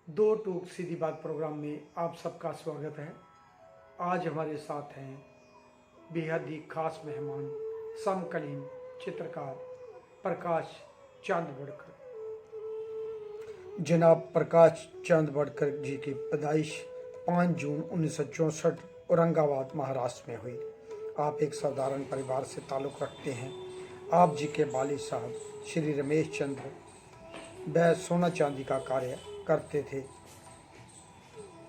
दो टूक सीधी बात प्रोग्राम में आप सबका स्वागत है। आज हमारे साथ हैं बेहद ही खास मेहमान समकालीन चित्रकार प्रकाश चांदवड़कर। जनाब प्रकाश चांदवड़कर जी की पैदाइश 5 जून 1964 औरंगाबाद महाराष्ट्र में हुई। आप एक साधारण परिवार से ताल्लुक़ रखते हैं। आप जी के वालिद साहब श्री रमेश चंद्र वह सोना चांदी का कार्य करते थे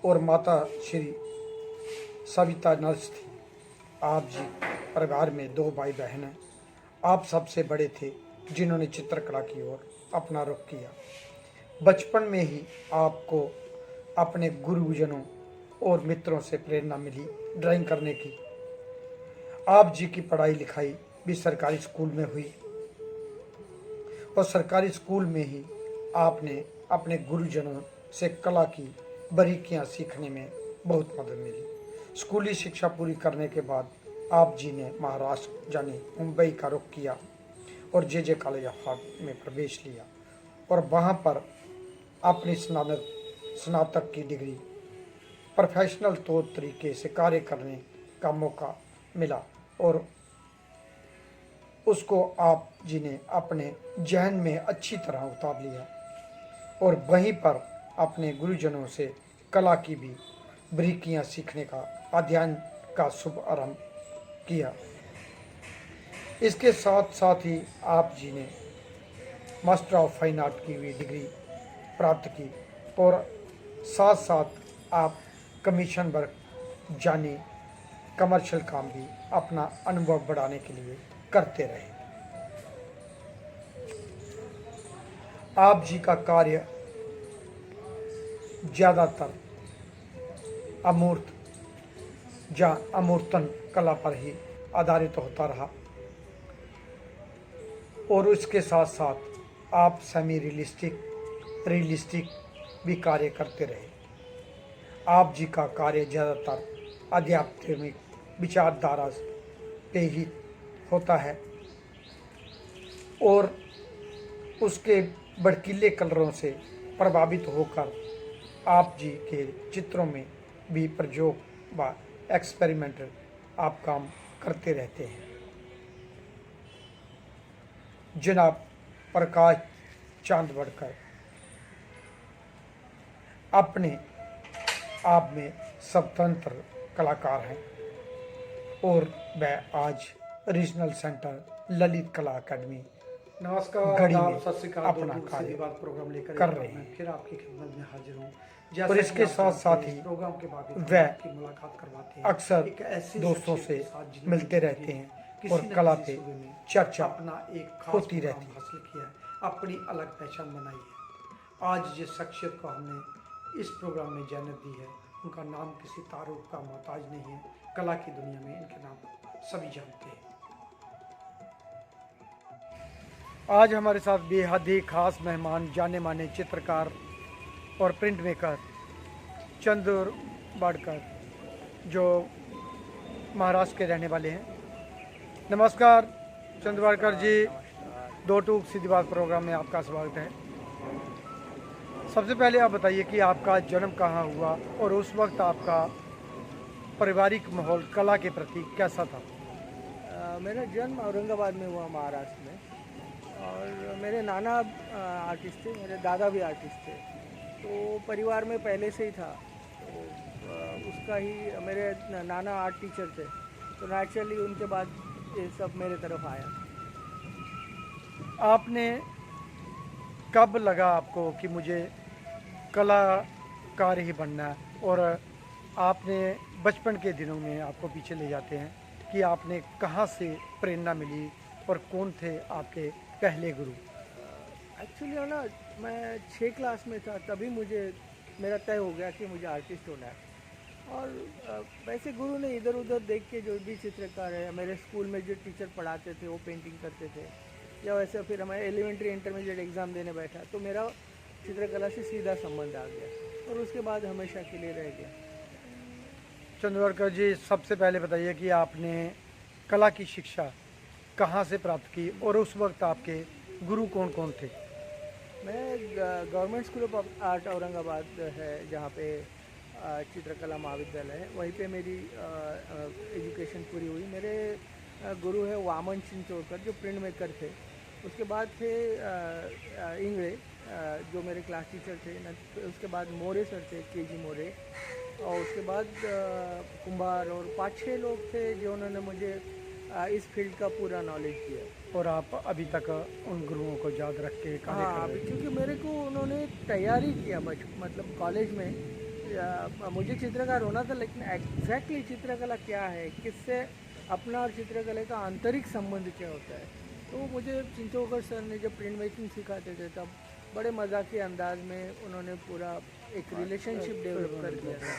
और माता श्री सविता नर्स थी। आप जी परिवार में 2 भाई बहन हैं। आप सबसे बड़े थे जिन्होंने चित्रकला की ओर अपना रुख किया। बचपन में ही आपको अपने गुरुजनों और मित्रों से प्रेरणा मिली ड्राइंग करने की। आप जी की पढ़ाई लिखाई भी सरकारी स्कूल में हुई और सरकारी स्कूल में ही आपने अपने गुरुजनों से कला की बारीकियां सीखने में बहुत मदद मिली। स्कूली शिक्षा पूरी करने के बाद आप जी ने महाराष्ट्र यानी मुंबई का रुख किया और जे कॉलेज ऑफ आर्ट में प्रवेश लिया और वहाँ पर अपनी स्नातक की डिग्री प्रोफेशनल तौर तरीके से कार्य करने का मौका मिला और उसको आप जी ने अपने जहन में अच्छी तरह उतार लिया और वहीं पर अपने गुरुजनों से कला की भी बारीकियां सीखने का अध्ययन का शुभ आरंभ किया। इसके साथ साथ ही आप जी ने मास्टर ऑफ फाइन आर्ट की भी डिग्री प्राप्त की और साथ साथ आप कमीशन वर्क यानी कमर्शियल काम भी अपना अनुभव बढ़ाने के लिए करते रहे। आप जी का कार्य ज़्यादातर अमूर्त या अमूर्तन कला पर ही आधारित होता रहा और उसके साथ साथ आप सेमी रियलिस्टिक भी कार्य करते रहे। आप जी का कार्य ज़्यादातर आध्यात्मिक विचारधारा पे ही होता है और उसके भड़कीले कलरों से प्रभावित होकर आप जी के चित्रों में भी प्रयोग व एक्सपेरिमेंटल आप काम करते रहते हैं। जनाब प्रकाश चांदवड़कर अपने आप में स्वतंत्र कलाकार हैं और वह आज रीजनल सेंटर ललित कला अकेडमी नमस्कार, गढ़ी आदाब, में सत श्री अकाल। अपना दो टूक कार्य सीधी बात प्रोग्राम लेकर कर एक बार रहे मैं हैं फिर आपकी खिदमत में हाजिर हूँ। और इसके साथ साथ ही प्रोग्राम के बाद वह आपकी मुलाकात करवाते हैं अक्सर एक ऐसी दोस्तों शख्सियत से के साथ जिन्होंने मिलते रहते हैं किसी और न कला किसी पे सूबे में चर्चा अपना एक खास होती मुकाम रहती है। हासिल किया है, अपनी अलग पहचान बनाई है। आज जिस शख्सियत को हमने इस प्रोग्राम में जन्नत दी है उनका नाम किसी तारुफ का मोहताज नहीं है। कला की दुनिया में इनके नाम सभी जानते हैं। आज हमारे साथ बेहद ही खास मेहमान जाने माने चित्रकार और प्रिंट मेकर चांदवड़कर जो महाराष्ट्र के रहने वाले हैं। नमस्कार चांदवड़कर जी, दो टूक सीधी बात प्रोग्राम में आपका स्वागत है। सबसे पहले आप बताइए कि आपका जन्म कहाँ हुआ और उस वक्त आपका पारिवारिक माहौल कला के प्रति कैसा था? मेरा जन्म औरंगाबाद में हुआ, महाराष्ट्र में। और मेरे नाना आर्टिस्ट थे, मेरे दादा भी आर्टिस्ट थे, तो परिवार में पहले से ही था। तो उसका ही मेरे नाना आर्ट टीचर थे, तो नेचुरली उनके बाद ये सब मेरे तरफ आया। आपने कब लगा आपको कि मुझे कलाकार ही बनना है? और आपने बचपन के दिनों में आपको पीछे ले जाते हैं कि आपने कहाँ से प्रेरणा मिली और कौन थे आपके पहले गुरु? एक्चुअली ना, मैं 6 क्लास में था तभी मेरा तय हो गया कि मुझे आर्टिस्ट होना है। और वैसे गुरु ने इधर उधर देख के जो भी चित्रकार है, मेरे स्कूल में जो टीचर पढ़ाते थे वो पेंटिंग करते थे, या वैसे फिर हमें एलिमेंट्री इंटरमीडिएट एग्ज़ाम देने बैठा तो मेरा चित्रकला से सीधा संबंध आ गया और उसके बाद हमेशा के लिए रह गया। चांदवड़कर जी, सबसे पहले बताइए कि आपने कला की शिक्षा कहाँ से प्राप्त की और उस वक्त आपके गुरु कौन कौन थे? मैं government school of art Aurangabad है जहाँ पे चित्रकला महाविद्यालय है, वहीं पे मेरी एजुकेशन पूरी हुई। मेरे गुरु है वामन चिंचोड़कर जो प्रिंट मेकर थे। उसके बाद थे इंगड़े जो मेरे क्लास टीचर थे। उसके बाद मोरे सर थे, केजी मोरे। और उसके बाद कुंभार और 5-6 लोग थे जो उन्होंने मुझे इस फील्ड का पूरा नॉलेज दिया। और आप अभी तक उन गुरुओं को याद रख के कार्य हाँ, कर अभी रहे हैं। क्योंकि मेरे को उन्होंने तैयारी किया मतलब कॉलेज में मुझे चित्रकार होना था, लेकिन एग्जैक्टली चित्रकला क्या है, किससे अपना और चित्रकला का आंतरिक संबंध क्या होता है, तो मुझे चिंचोकर सर ने जब प्रिंट मेकिंग सिखाते थे तब बड़े मजाकी अंदाज में उन्होंने पूरा एक रिलेशनशिप डेवलप कर दिया था।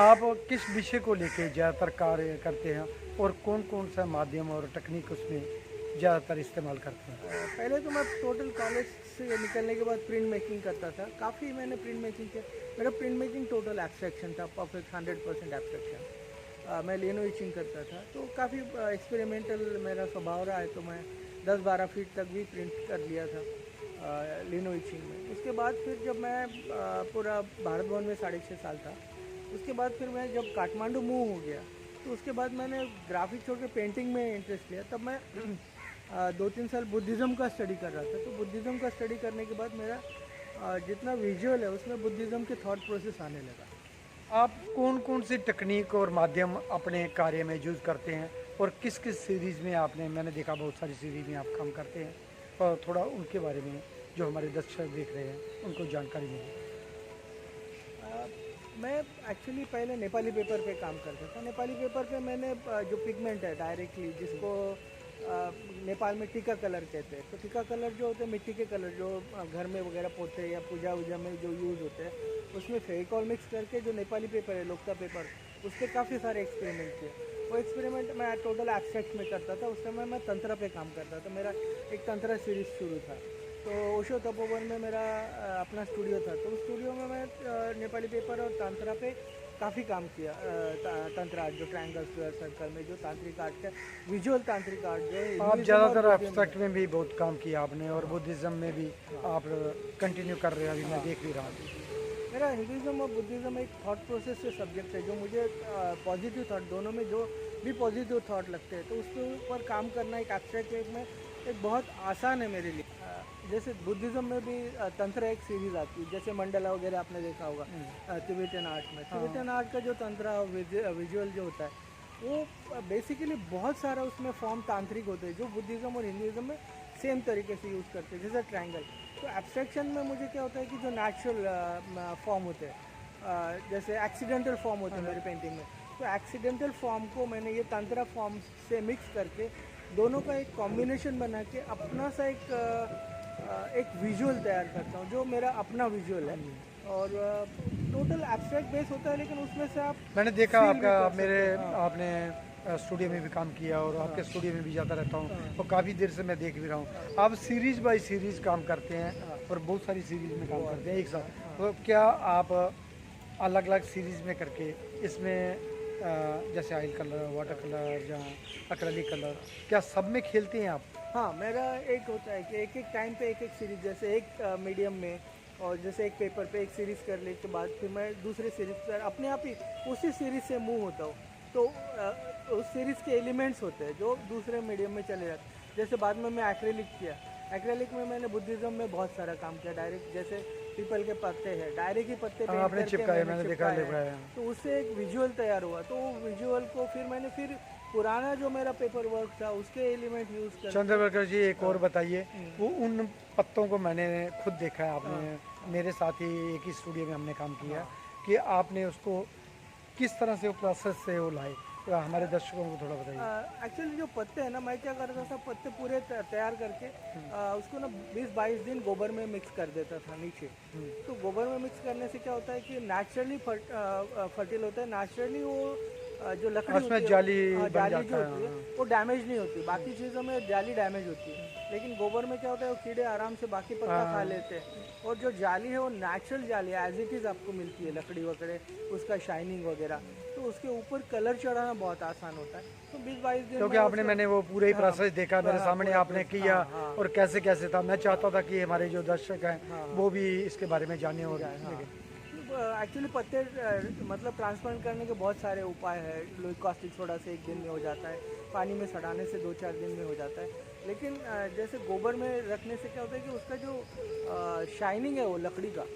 आप किस विषय को लेके ज़्यादातर कार्य करते हैं और कौन कौन सा माध्यम और तकनीक उसमें ज़्यादातर इस्तेमाल करते हैं? पहले तो मैं टोटल कॉलेज से निकलने के बाद प्रिंट मेकिंग करता था। काफ़ी मैंने प्रिंट मेकिंग किया। मेरा प्रिंट मेकिंग टोटल एब्स्ट्रैक्शन था, परफेक्ट 100% एब्स्ट्रैक्शन। मैं लिनो इचिंग करता था, तो काफ़ी एक्सपेरिमेंटल मेरा स्वभाव रहा है, तो मैं 10-12 फीट तक भी प्रिंट कर लिया था लिनो इचिंग में। उसके बाद फिर जब मैं पूरा भारत भवन में 6.5 साल था, उसके बाद फिर मैं जब काठमांडू मूव हो गया, तो उसके बाद मैंने ग्राफिक छोड़ के पेंटिंग में इंटरेस्ट लिया। तब मैं 2-3 साल बुद्धिज़्म का स्टडी कर रहा था। तो बुद्धिज़्म का स्टडी करने के बाद मेरा जितना विजुअल है उसमें बुद्धिज़्म के थॉट प्रोसेस आने लगा। आप कौन कौन सी तकनीक और माध्यम अपने कार्य में यूज़ करते हैं और किस किस सीरीज़ में आपने, मैंने देखा बहुत सारी सीरीज़ में आप काम करते हैं, और थोड़ा उनके बारे में जो हमारे दर्शक देख रहे हैं उनको जानकारी दें। मैं एक्चुअली पहले नेपाली पेपर पे काम करता था। नेपाली पेपर पे मैंने जो पिगमेंट है डायरेक्टली, जिसको नेपाल में टीका कलर कहते हैं, तो टीका कलर जो होते हैं मिट्टी के कलर जो घर में वगैरह पोते या पूजा वूजा में जो यूज़ होते हैं, उसमें फेविकॉल मिक्स करके जो नेपाली पेपर है लोकता पेपर, उस पर काफ़ी सारे एक्सपेरिमेंट किए। वो एक्सपेरिमेंट मैं टोटल एब्स्ट्रैक्ट में करता था। उस समय मैं तंत्र पे काम करता था। मेरा एक तंत्र सीरीज शुरू था, तो ओशो तपोवन में मेरा अपना स्टूडियो था। तो उस स्टूडियो में मैं नेपाली पेपर और तंत्रा पे काफ़ी काम किया। तंत्र आर्ट जो ट्रायंगल स्क्वायर सर्कल में जो तांत्रिक आर्ट है, विजुअल तांत्रिक आर्ट जो है, आप ज़्यादातर एब्स्ट्रैक्ट में भी बहुत काम किया आपने और बुद्धिज़्म में भी आप कंटिन्यू कर रहे हैं, अभी मैं देख भी रहा हूँ। मेरा हिंदुज़्म और बुद्धिज़्म एक थॉट प्रोसेस से सब्जेक्ट है, जो मुझे पॉजिटिव थॉट, दोनों में जो भी पॉजिटिव थॉट लगते हैं, तो उसके ऊपर काम करना एक एब्स्ट्रैक्ट वे में एक बहुत आसान है मेरे लिए। जैसे बुद्धिज़्म में भी तंत्र एक सीरीज़ आती है, जैसे मंडला वगैरह आपने देखा होगा तिबेटन आर्ट में। तिबेटन आर्ट का जो तंत्र विजुअल जो होता है, वो बेसिकली बहुत सारा उसमें फॉर्म तांत्रिक होते हैं जो बुद्धिज़्म और हिंदुज़्म में सेम तरीके से यूज़ करते हैं, जैसे ट्रायंगल। तो एब्स्ट्रैक्शन में मुझे क्या होता है कि जो नेचुरल फॉर्म होते हैं, जैसे एक्सीडेंटल फॉर्म होते हैं मेरे पेंटिंग में, तो एक्सीडेंटल फॉर्म को मैंने ये तंत्र फॉर्म से मिक्स करके दोनों का एक कॉम्बिनेशन बना के अपना सा एक विजुअल तैयार करता हूँ, जो मेरा अपना विजुअल है। और टोटल एब्स्ट्रैक्ट बेस होता है, लेकिन उसमें से आप मैंने देखा feel भी आपका कर मेरे सकते हैं। आपने स्टूडियो में भी काम किया और आपके स्टूडियो में भी जाता रहता हूँ और काफ़ी देर से मैं देख भी रहा हूँ। आप सीरीज़ बाय सीरीज़ काम करते हैं और बहुत सारी सीरीज़ में काम करते हैं एक साथ। तो क्या आप अलग अलग सीरीज़ में करके इसमें जैसे ऑयल कलर, वाटर कलर या एक्रेलिक कलर, क्या सब में खेलते हैं आप? हाँ, मेरा एक होता है कि एक एक टाइम पे एक एक सीरीज, जैसे एक मीडियम में और जैसे एक पेपर पे एक सीरीज़ कर ले के बाद फिर मैं दूसरे सीरीज पर अपने आप ही उसी सीरीज़ से मूव होता हूँ। तो उस सीरीज़ के एलिमेंट्स होते हैं जो दूसरे मीडियम में चले जाते हैं। जैसे बाद में मैं एक्रेलिक किया। एक्रेलिक में मैंने बुद्धिज़्म में बहुत सारा काम किया। डायरेक्ट जैसे पीपल के पत्ते हैं, डायरेक्ट ही पत्ते पेंट आपने करके चिपकाए, मैंने देखा चिपकाए लिखा हैं। है। तो उससे एक विजुअल तैयार हुआ। तो वो विजुअल को फिर मैंने पुराना जो मेरा पेपर वर्क था उसके एलिमेंट यूज़ कर चंद्रवर्कर जी एक और बताइए, वो उन पत्तों को मैंने खुद देखा है, आपने मेरे साथ ही एक ही स्टूडियो में हमने काम किया कि आपने उसको किस तरह से वो प्रोसेस से वो लाए, तो हमारे दर्शकों को थोड़ा बताइए। एक्चुअली जो पत्ते हैं ना, मैं क्या करता था, पत्ते पूरे तैयार करके उसको ना 20-22 दिन गोबर में मिक्स कर देता था नीचे। तो गोबर में मिक्स करने से क्या होता है कि नेचुरली फर्टिल होता है, नेचुरली वो जो लकड़ी उसमें होती है, जाली बन जाली जाता जो होती है है। वो डैमेज नहीं होती। बाकी चीज़ों में जाली डैमेज होती है, लेकिन गोबर में क्या होता है वो कीड़े आराम से बाकी पत्ता खा लेते हैं। और जो जाली है वो नेचुरल जाली है, एज इट इज़ आपको मिलती है, लकड़ी वगैरह उसका शाइनिंग वगैरह। तो तो उसके ऊपर कलर चढ़ाना बहुत आसान होता है। तो 20-22 दिन क्योंकि में आपने उसको- मैंने वो पूरे ही हाँ, प्रोसेस देखा, मेरे हाँ, सामने पूरा आपने प्रोसेस, किया हाँ, हाँ, और कैसे कैसे था। मैं चाहता था कि हमारे जो दर्शक हैं हाँ, हाँ। वो भी इसके बारे में जाने और हाँ, देखें। एक्चुअली पत्ते मतलब ट्रांसप्लांट करने के बहुत सारे उपाय हैं। लोई कास्टिक सोडा से 1 दिन में हो जाता है, पानी में सड़ाने से 2-4 दिन में हो जाता है। लेकिन जैसे गोबर में रखने से क्या होता है कि उसका जो शाइनिंग है वो लकड़ी का,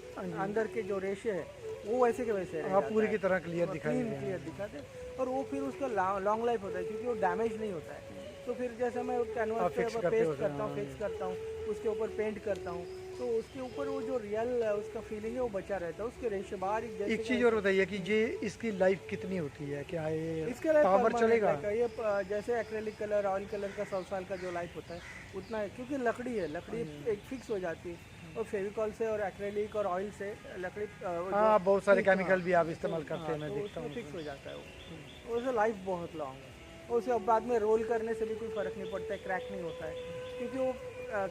अंदर के जो रेशे है वो वैसे के वैसे रह हाँ, जाता पूरी है, की तरह क्लियर दिखाई क्लीन दे क्लियर दिखाते हैं। और वो फिर उसका लॉन्ग लाइफ होता है क्योंकि वो डैमेज नहीं होता है। तो फिर जैसे मैं आप कैनवास फिक्स पे करते हो पेस्ट करता हूँ, फिक्स करता हूँ, उसके ऊपर पेंट करता हूँ, तो उसके ऊपर वो जो रियल उसका फीलिंग है वो बचा रहता है। उसके रेशे बाहर ही जैसे एक का चीज़ और वैसे। बताइए कि ये इसकी लाइफ कितनी होती है, क्या ये इसके लिए ताबर परमानेंट चलेगा? लाइक ये जैसे एक्रेलिक कलर, ऑयल कलर का 100 साल का जो लाइफ होता है उतना है, क्योंकि लकड़ी है, लकड़ी एक फिक्स हो जाती है। और फेविकॉल से और एक्रेलिक और ऑयल से लकड़ी वो जो हाँ, बहुत सारे ठीक, केमिकल भी आप इस्तेमाल तो, करते हैं, मैं तो देखता उसमें हूँ फिक्स उसमें। हो जाता है वो। उससे लाइफ बहुत लॉन्ग है। और उसे अब बाद में रोल करने से भी कोई फ़र्क नहीं पड़ता है, क्रैक नहीं होता है, क्योंकि वो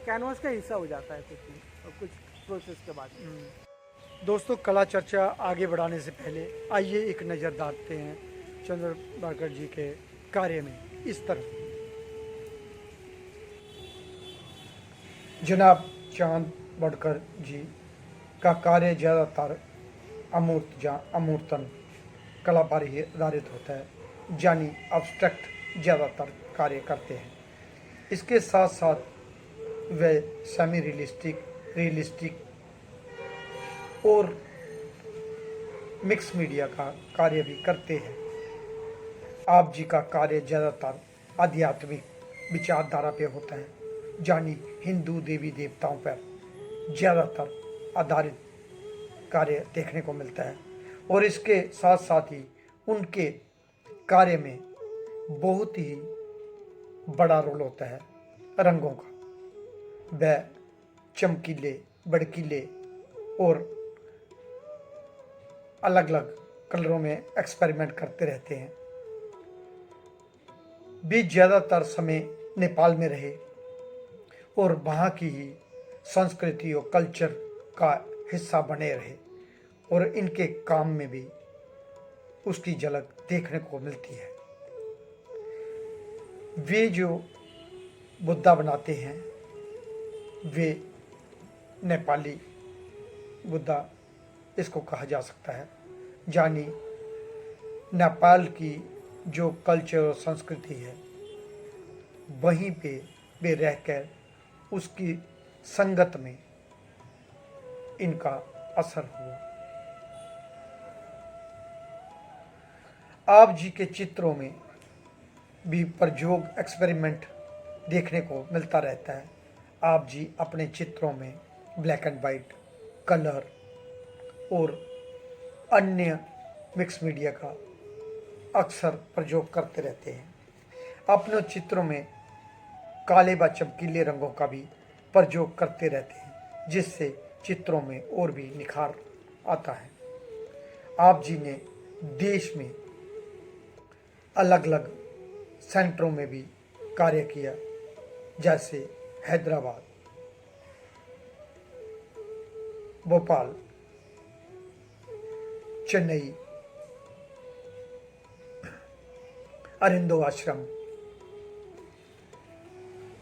कैनवास का हिस्सा हो जाता है कुछ प्रोसेस के बाद। दोस्तों, कला चर्चा आगे बढ़ाने से पहले आइए एक नज़र डालते हैं चंद्रबारकर जी के कार्य में इस तरफ। जनाब चांद बड़कर जी का कार्य ज़्यादातर अमूर्त या अमूर्तन कला पर ही आधारित होता है, यानी अब्स्ट्रैक्ट ज़्यादातर कार्य करते हैं। इसके साथ साथ वे सेमी रियलिस्टिक, रियलिस्टिक और मिक्स मीडिया का कार्य भी करते हैं। आप जी का कार्य ज़्यादातर आध्यात्मिक विचारधारा पे होता है, यानी हिंदू देवी देवताओं पर ज़्यादातर आधारित कार्य देखने को मिलता है। और इसके साथ साथ ही उनके कार्य में बहुत ही बड़ा रोल होता है रंगों का। वह चमकीले, भड़कीले और अलग अलग कलरों में एक्सपेरिमेंट करते रहते हैं। भी ज़्यादातर समय नेपाल में रहे और वहाँ की ही संस्कृति और कल्चर का हिस्सा बने रहे, और इनके काम में भी उसकी झलक देखने को मिलती है। वे जो बुद्धा बनाते हैं वे नेपाली बुद्धा इसको कहा जा सकता है, यानी नेपाल की जो कल्चर और संस्कृति है वहीं पे वे रहकर उसकी संगत में इनका असर हुआ। आप जी के चित्रों में भी प्रयोग एक्सपेरिमेंट देखने को मिलता रहता है। आप जी अपने चित्रों में ब्लैक एंड वाइट, कलर और अन्य मिक्स मीडिया का अक्सर प्रयोग करते रहते हैं। अपने चित्रों में काले व चमकीले रंगों का भी प्रयोग करते रहते हैं, जिससे चित्रों में और भी निखार आता है। आप जी ने देश में अलग अलग सेंटरों में भी कार्य किया, जैसे हैदराबाद, भोपाल, चेन्नई, अरिंदो आश्रम,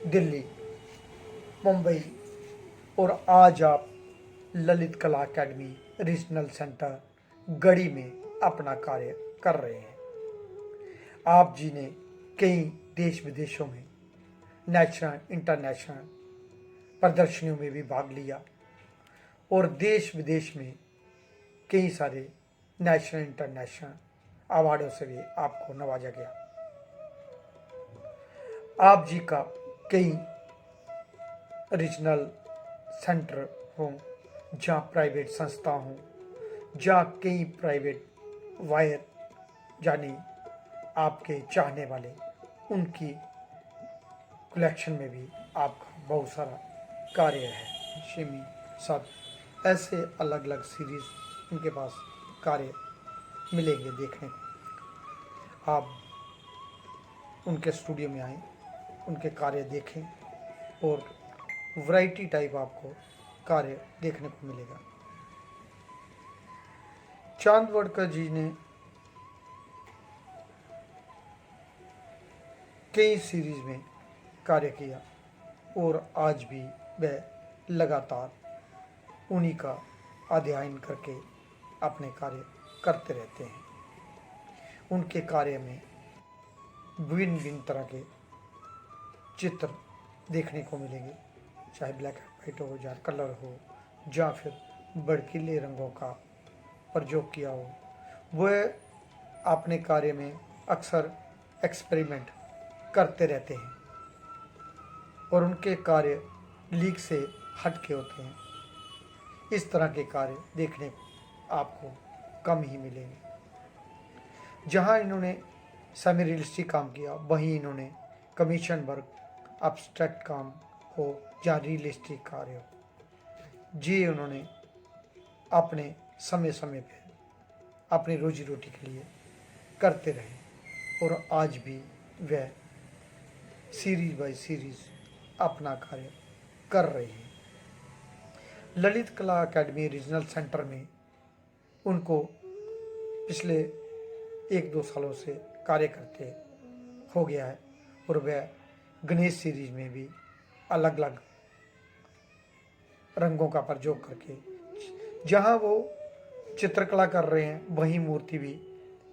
दिल्ली, मुंबई, और आज आप ललित कला अकेडमी रीजनल सेंटर गढ़ी में अपना कार्य कर रहे हैं। आप जी ने कई देश विदेशों में नेशनल इंटरनेशनल प्रदर्शनियों में भी भाग लिया, और देश विदेश में कई सारे नेशनल इंटरनेशनल अवार्डों से भी आपको नवाजा गया। आप जी का कई रीजनल सेंटर हों, जहाँ प्राइवेट संस्था हों, जहाँ कई प्राइवेट वायर यानी आपके चाहने वाले, उनकी कलेक्शन में भी आपका बहुत सारा कार्य है। शिमी सब ऐसे अलग अलग सीरीज उनके पास कार्य मिलेंगे देखने को। आप उनके स्टूडियो में आएँ, उनके कार्य देखें, और वैरायटी टाइप आपको कार्य देखने को मिलेगा। चांदवड़कर जी ने कई सीरीज में कार्य किया और आज भी वह लगातार उन्हीं का अध्ययन करके अपने कार्य करते रहते हैं। उनके कार्य में भिन्न भिन्न तरह के चित्र देखने को मिलेंगे, चाहे ब्लैक एंड वाइट हो या कलर हो या फिर भड़कीले रंगों का प्रयोग किया हो। वह अपने कार्य में अक्सर एक्सपेरिमेंट करते रहते हैं और उनके कार्य लीक से हट के होते हैं। इस तरह के कार्य देखने को आपको कम ही मिलेंगे। जहां इन्होंने सेमी रियलिस्टिक काम किया, वहीं इन्होंने कमीशन वर्क, अब्स्ट्रैक्ट काम हो या रियलिस्टिक कार्य हो, जी उन्होंने अपने समय समय पर अपनी रोजी रोटी के लिए करते रहे और आज भी वह सीरीज बाय सीरीज अपना कार्य कर रहे हैं। ललित कला अकेडमी रीजनल सेंटर में उनको पिछले 1-2 सालों से कार्य करते हो गया है और वह गणेश सीरीज में भी अलग अलग रंगों का प्रयोग करके जहां वो चित्रकला कर रहे हैं वहीं मूर्ति भी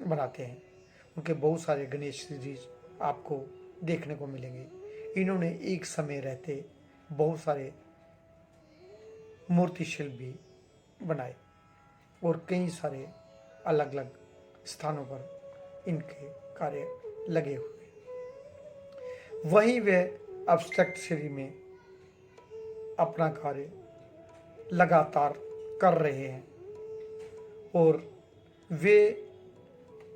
बनाते हैं। उनके बहुत सारे गणेश सीरीज आपको देखने को मिलेंगे। इन्होंने एक समय रहते बहुत सारे मूर्ति शिल्प भी बनाए और कई सारे अलग अलग स्थानों पर इनके कार्य लगे हुए। वहीं वे एब्स्ट्रैक्ट शैली में अपना कार्य लगातार कर रहे हैं और वे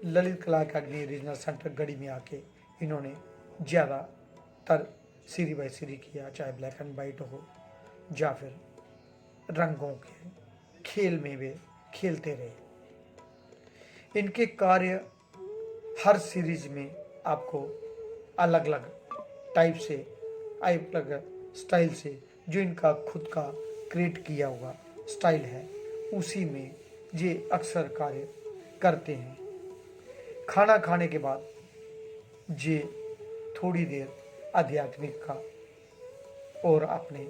ललित कला अकेडमी रीजनल सेंटर गढ़ी में आके इन्होंने ज़्यादातर सीरी बाय सीरी किया, चाहे ब्लैक एंड वाइट हो या फिर रंगों के खेल में वे खेलते रहे। इनके कार्य हर सीरीज में आपको अलग अलग टाइप से, अलग अलग स्टाइल से, जो इनका खुद का क्रिएट किया हुआ स्टाइल है उसी में ये अक्सर कार्य करते हैं। खाना खाने के बाद ये थोड़ी देर आध्यात्मिक का और अपने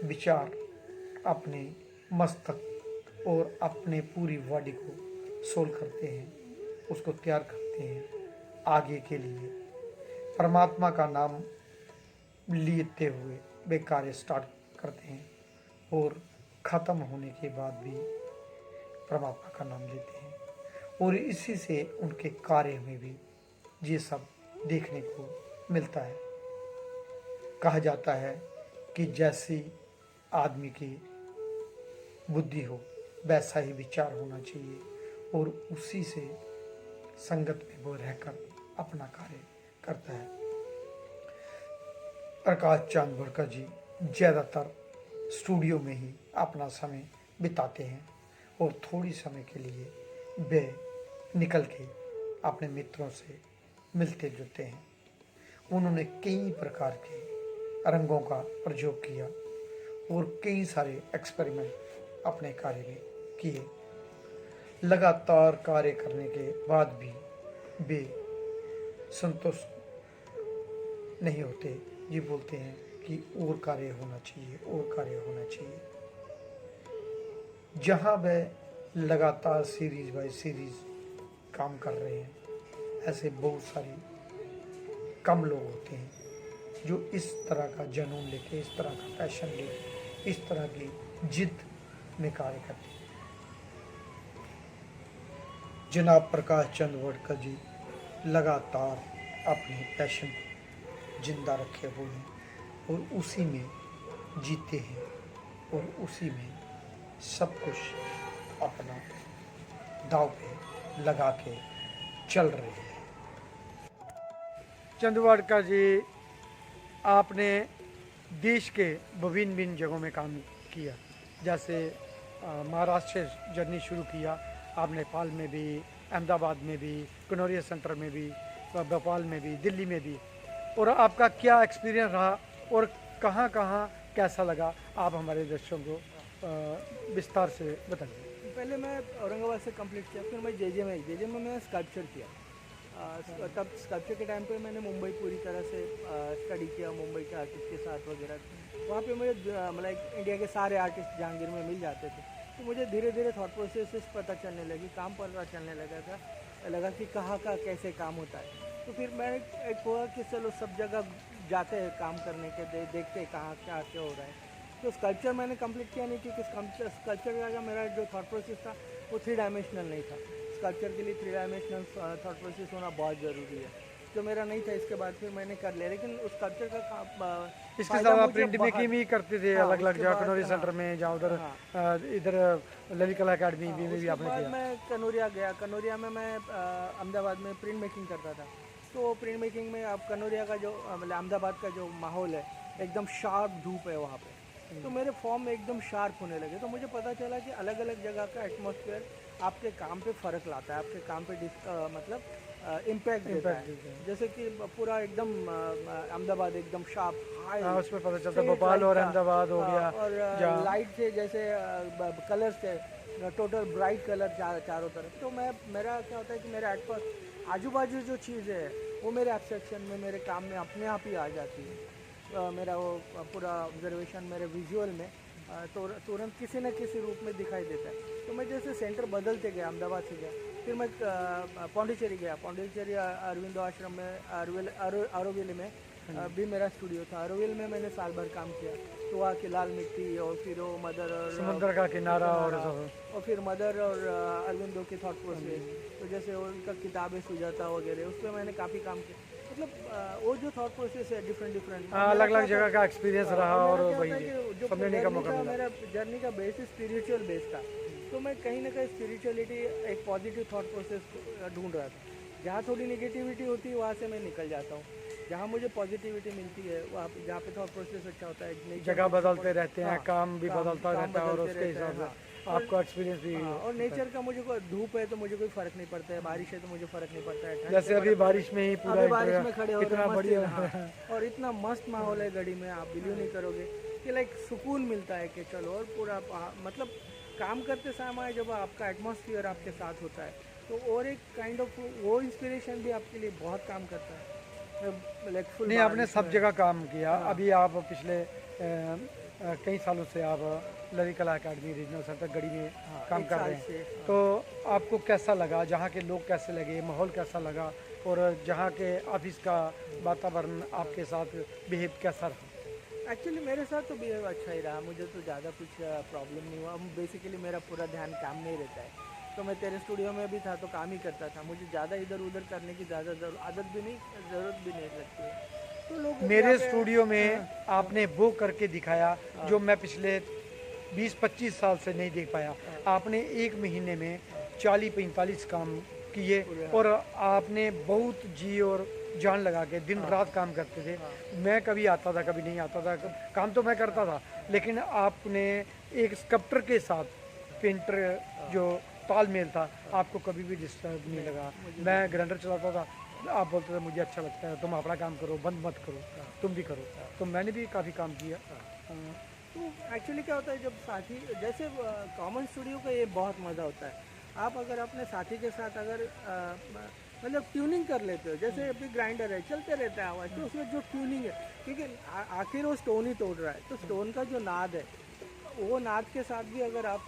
विचार, अपने मस्तक और अपने पूरी बॉडी को सोल करते हैं, उसको तैयार करते हैं आगे के लिए। परमात्मा का नाम लेते हुए वे कार्य स्टार्ट करते हैं और ख़त्म होने के बाद भी परमात्मा का नाम लेते हैं और इसी से उनके कार्य में भी ये सब देखने को मिलता है। कहा जाता है कि जैसी आदमी की बुद्धि हो वैसा ही विचार होना चाहिए और उसी से संगत में वो रहकर अपना कार्य करता है। प्रकाश चांद भड़कर जी ज़्यादातर स्टूडियो में ही अपना समय बिताते हैं और थोड़ी समय के लिए वे निकल के अपने मित्रों से मिलते जुलते हैं। उन्होंने कई प्रकार के रंगों का प्रयोग किया और कई सारे एक्सपेरिमेंट अपने कार्य में किए। लगातार कार्य करने के बाद भी वे संतुष्ट नहीं होते। ये बोलते हैं कि और कार्य होना चाहिए, और कार्य होना चाहिए। जहाँ वह लगातार सीरीज बाय सीरीज काम कर रहे हैं, ऐसे बहुत सारी कम लोग होते हैं जो इस तरह का जुनून लेके, इस तरह का पैशन लेके, इस तरह की जिद में कार्य करते हैं। जनाब प्रकाश चंद भड़कर जी लगातार अपने पैशन को जिंदा रखे हुए हैं और उसी में जीते हैं और उसी में सब कुछ अपना दाव पे लगा के चल रहे हैं। चंदवाड़कर जी, आपने देश के विभिन्न भिन्न जगहों में काम किया, जैसे महाराष्ट्र से जर्नी शुरू किया आप, नेपाल में भी, अहमदाबाद में भी, कनौरिया सेंटर में भी, भोपाल में भी, दिल्ली में भी, और आपका क्या एक्सपीरियंस रहा और कहाँ कहाँ कैसा लगा, आप हमारे दर्शकों को विस्तार से बताइए। पहले मैं औरंगाबाद से कंप्लीट किया, फिर मैं जेजे में मैंने स्कल्पचर किया तब स्कल्पचर के टाइम पे मैंने मुंबई पूरी तरह से स्टडी किया, मुंबई के आर्टिस्ट के साथ वगैरह। वहाँ पे मुझे मतलब इंडिया के सारे आर्टिस्ट जहांगीर में मिल जाते थे, तो मुझे धीरे धीरे थॉट प्रोसेस पता चलने लगी, काम पता चलने लगा कि कहाँ का कैसे काम होता है। तो फिर मैं एक हुआ कि चलो सब जगह जाते हैं काम करने के, देखते हैं कहाँ क्या क्या हो रहा है। तो स्कल्पचर मैंने कंप्लीट किया नहीं, क्योंकि स्कल्पचर का मेरा जो थॉट प्रोसेस था वो 3 डायमेंशनल नहीं था। स्कल्पचर के लिए 3 डायमेंशनल थॉट प्रोसेस होना बहुत ज़रूरी है, जो मेरा नहीं था। इसके बाद फिर मैंने कर लिया, लेकिन उस स्कल्पचर का इसके साथ आप प्रिंट मेकिंग भी करते थे अलग अलग जगह, कनौरी सेंटर में, जहाँ उधर इधर ललित कला अकेडमी में भी आपने किया। मैं कनौरिया गया, कनौरिया में मैं अहमदाबाद में प्रिंट मेकिंग करता था। तो प्रिंट मेकिंग में अब कनौरिया का जो मतलब अहमदाबाद का जो माहौल है, एकदम शार्प धूप है वहाँ पे, तो मेरे फॉर्म एकदम शार्प होने लगे। तो मुझे पता चला कि अलग अलग जगह का एटमॉस्फेयर आपके काम पे फ़र्क लाता है, आपके काम पे मतलब इम्पैक्ट देता है। जैसे कि पूरा एकदम अहमदाबाद एकदम शार्प हाई, उसमें पता चलता भोपाल और अहमदाबाद हो गया, और लाइट थे जैसे कलर्स थे, टोटल ब्राइट कलर चारों तरफ। तो मेरा क्या होता है कि मेरे आजू बाजू जो चीज़ है वो मेरे एब्स्ट्रैक्शन में, मेरे काम में अपने आप ही आ जाती है। मेरा वो पूरा ऑब्जर्वेशन मेरे विजुअल में तो तुरंत किसी न किसी रूप में दिखाई देता है। तो मैं जैसे सेंटर बदलते गया, अहमदाबाद से गया, फिर मैं पौंडीचेरी गया, पौंडीचेरी अरविंदो आश्रम में आरोविल में भी मेरा स्टूडियो था। आरोविल में मैंने साल भर काम किया। तो वहाँ की लाल मिट्टी और फिर वो मदर और समुद्र का किनारा और फिर मदर और अरविंदो के थॉट प्रोसेस, तो जैसे उनका किताबें सुजाता वगैरह, उस पर मैंने काफ़ी काम किया। मतलब वो जो थॉट प्रोसेस है डिफरेंट अलग अलग जगह का एक्सपीरियंस रहा, और वही जो समझने का मौका मिला। मेरा जर्नी का बेस स्पिरिचुअल बेस था। तो मैं कहीं ना कहीं स्पिरिचुअलिटी, एक पॉजिटिव थॉट प्रोसेस ढूंढ रहा था। जहाँ थोड़ी निगेटिविटी होती है वहाँ से मैं निकल जाता हूँ, जहाँ मुझे पॉजिटिविटी मिलती है वहाँ जहाँ पे थॉट प्रोसेस अच्छा होता है। जगह बदलते रहते हैं, काम भी बदलता रहता है, और उसके हिसाब से आपका एक्सपीरियंस भी। और नेचर का मुझे कोई धूप है तो मुझे कोई फर्क नहीं पड़ता है, बारिश है तो मुझे फर्क नहीं पड़ता है। जैसे अभी बारिश में ही पूरा बारिश में खड़े हो इतना बढ़िया और इतना मस्त माहौल है गढ़ी में, आप बिलीव नहीं करोगे कि लाइक सुकून मिलता है कि चलो। और पूरा मतलब काम करते समय जब आपका एटमॉस्फेयर आपके साथ होता है तो और एक काइंड ऑफ वो इंस्पिरेशन भी आपके लिए बहुत काम करता है। लाइक नहीं, आपने सब जगह काम किया। अभी आप पिछले कई सालों से आप ललित कला अकेडमी रीजनल सेंटर गढ़ी में काम कर रहे हैं। तो आपको कैसा लगा, जहाँ के लोग कैसे लगे, माहौल कैसा लगा, और जहाँ के ऑफिस का वातावरण आपके साथ बिहेव कैसा रहा? एक्चुअली मेरे साथ तो बिहेव अच्छा ही रहा, मुझे तो ज़्यादा कुछ प्रॉब्लम नहीं हुआ। बेसिकली मेरा पूरा ध्यान काम में ही रहता है। तो मैं तेरे स्टूडियो में भी था तो काम ही करता था, मुझे ज़्यादा इधर उधर करने की ज़्यादा आदत भी नहीं, ज़रूरत भी नहीं लगती है। तो लोग मेरे स्टूडियो में आपने वो करके दिखाया जो मैं पिछले 20-25 साल से नहीं देख पाया। आपने एक महीने में 40-45 काम किए, और आपने बहुत जी और जान लगा के दिन रात काम करते थे। मैं कभी आता था कभी नहीं आता था, काम तो मैं करता था, लेकिन आपने एक स्कल्पटर के साथ पेंटर जो तालमेल था, आपको कभी भी डिस्टर्ब नहीं लगा। मैं ग्राइंडर चलाता था, आप बोलते थे मुझे अच्छा लगता है, तुम अपना काम करो, बंद मत करो, तुम भी करो। तो मैंने भी काफ़ी काम किया। तो एक्चुअली क्या होता है जब साथी, जैसे कॉमन स्टूडियो का ये बहुत मज़ा होता है। आप अगर अपने साथी के साथ अगर मतलब ट्यूनिंग कर लेते हो, जैसे अभी ग्राइंडर है चलते रहता है आवाज़, तो उसमें जो ट्यूनिंग है, क्योंकि आखिर वो स्टोन ही तोड़ रहा है, तो स्टोन का जो नाद है, वो नाद के साथ भी अगर आप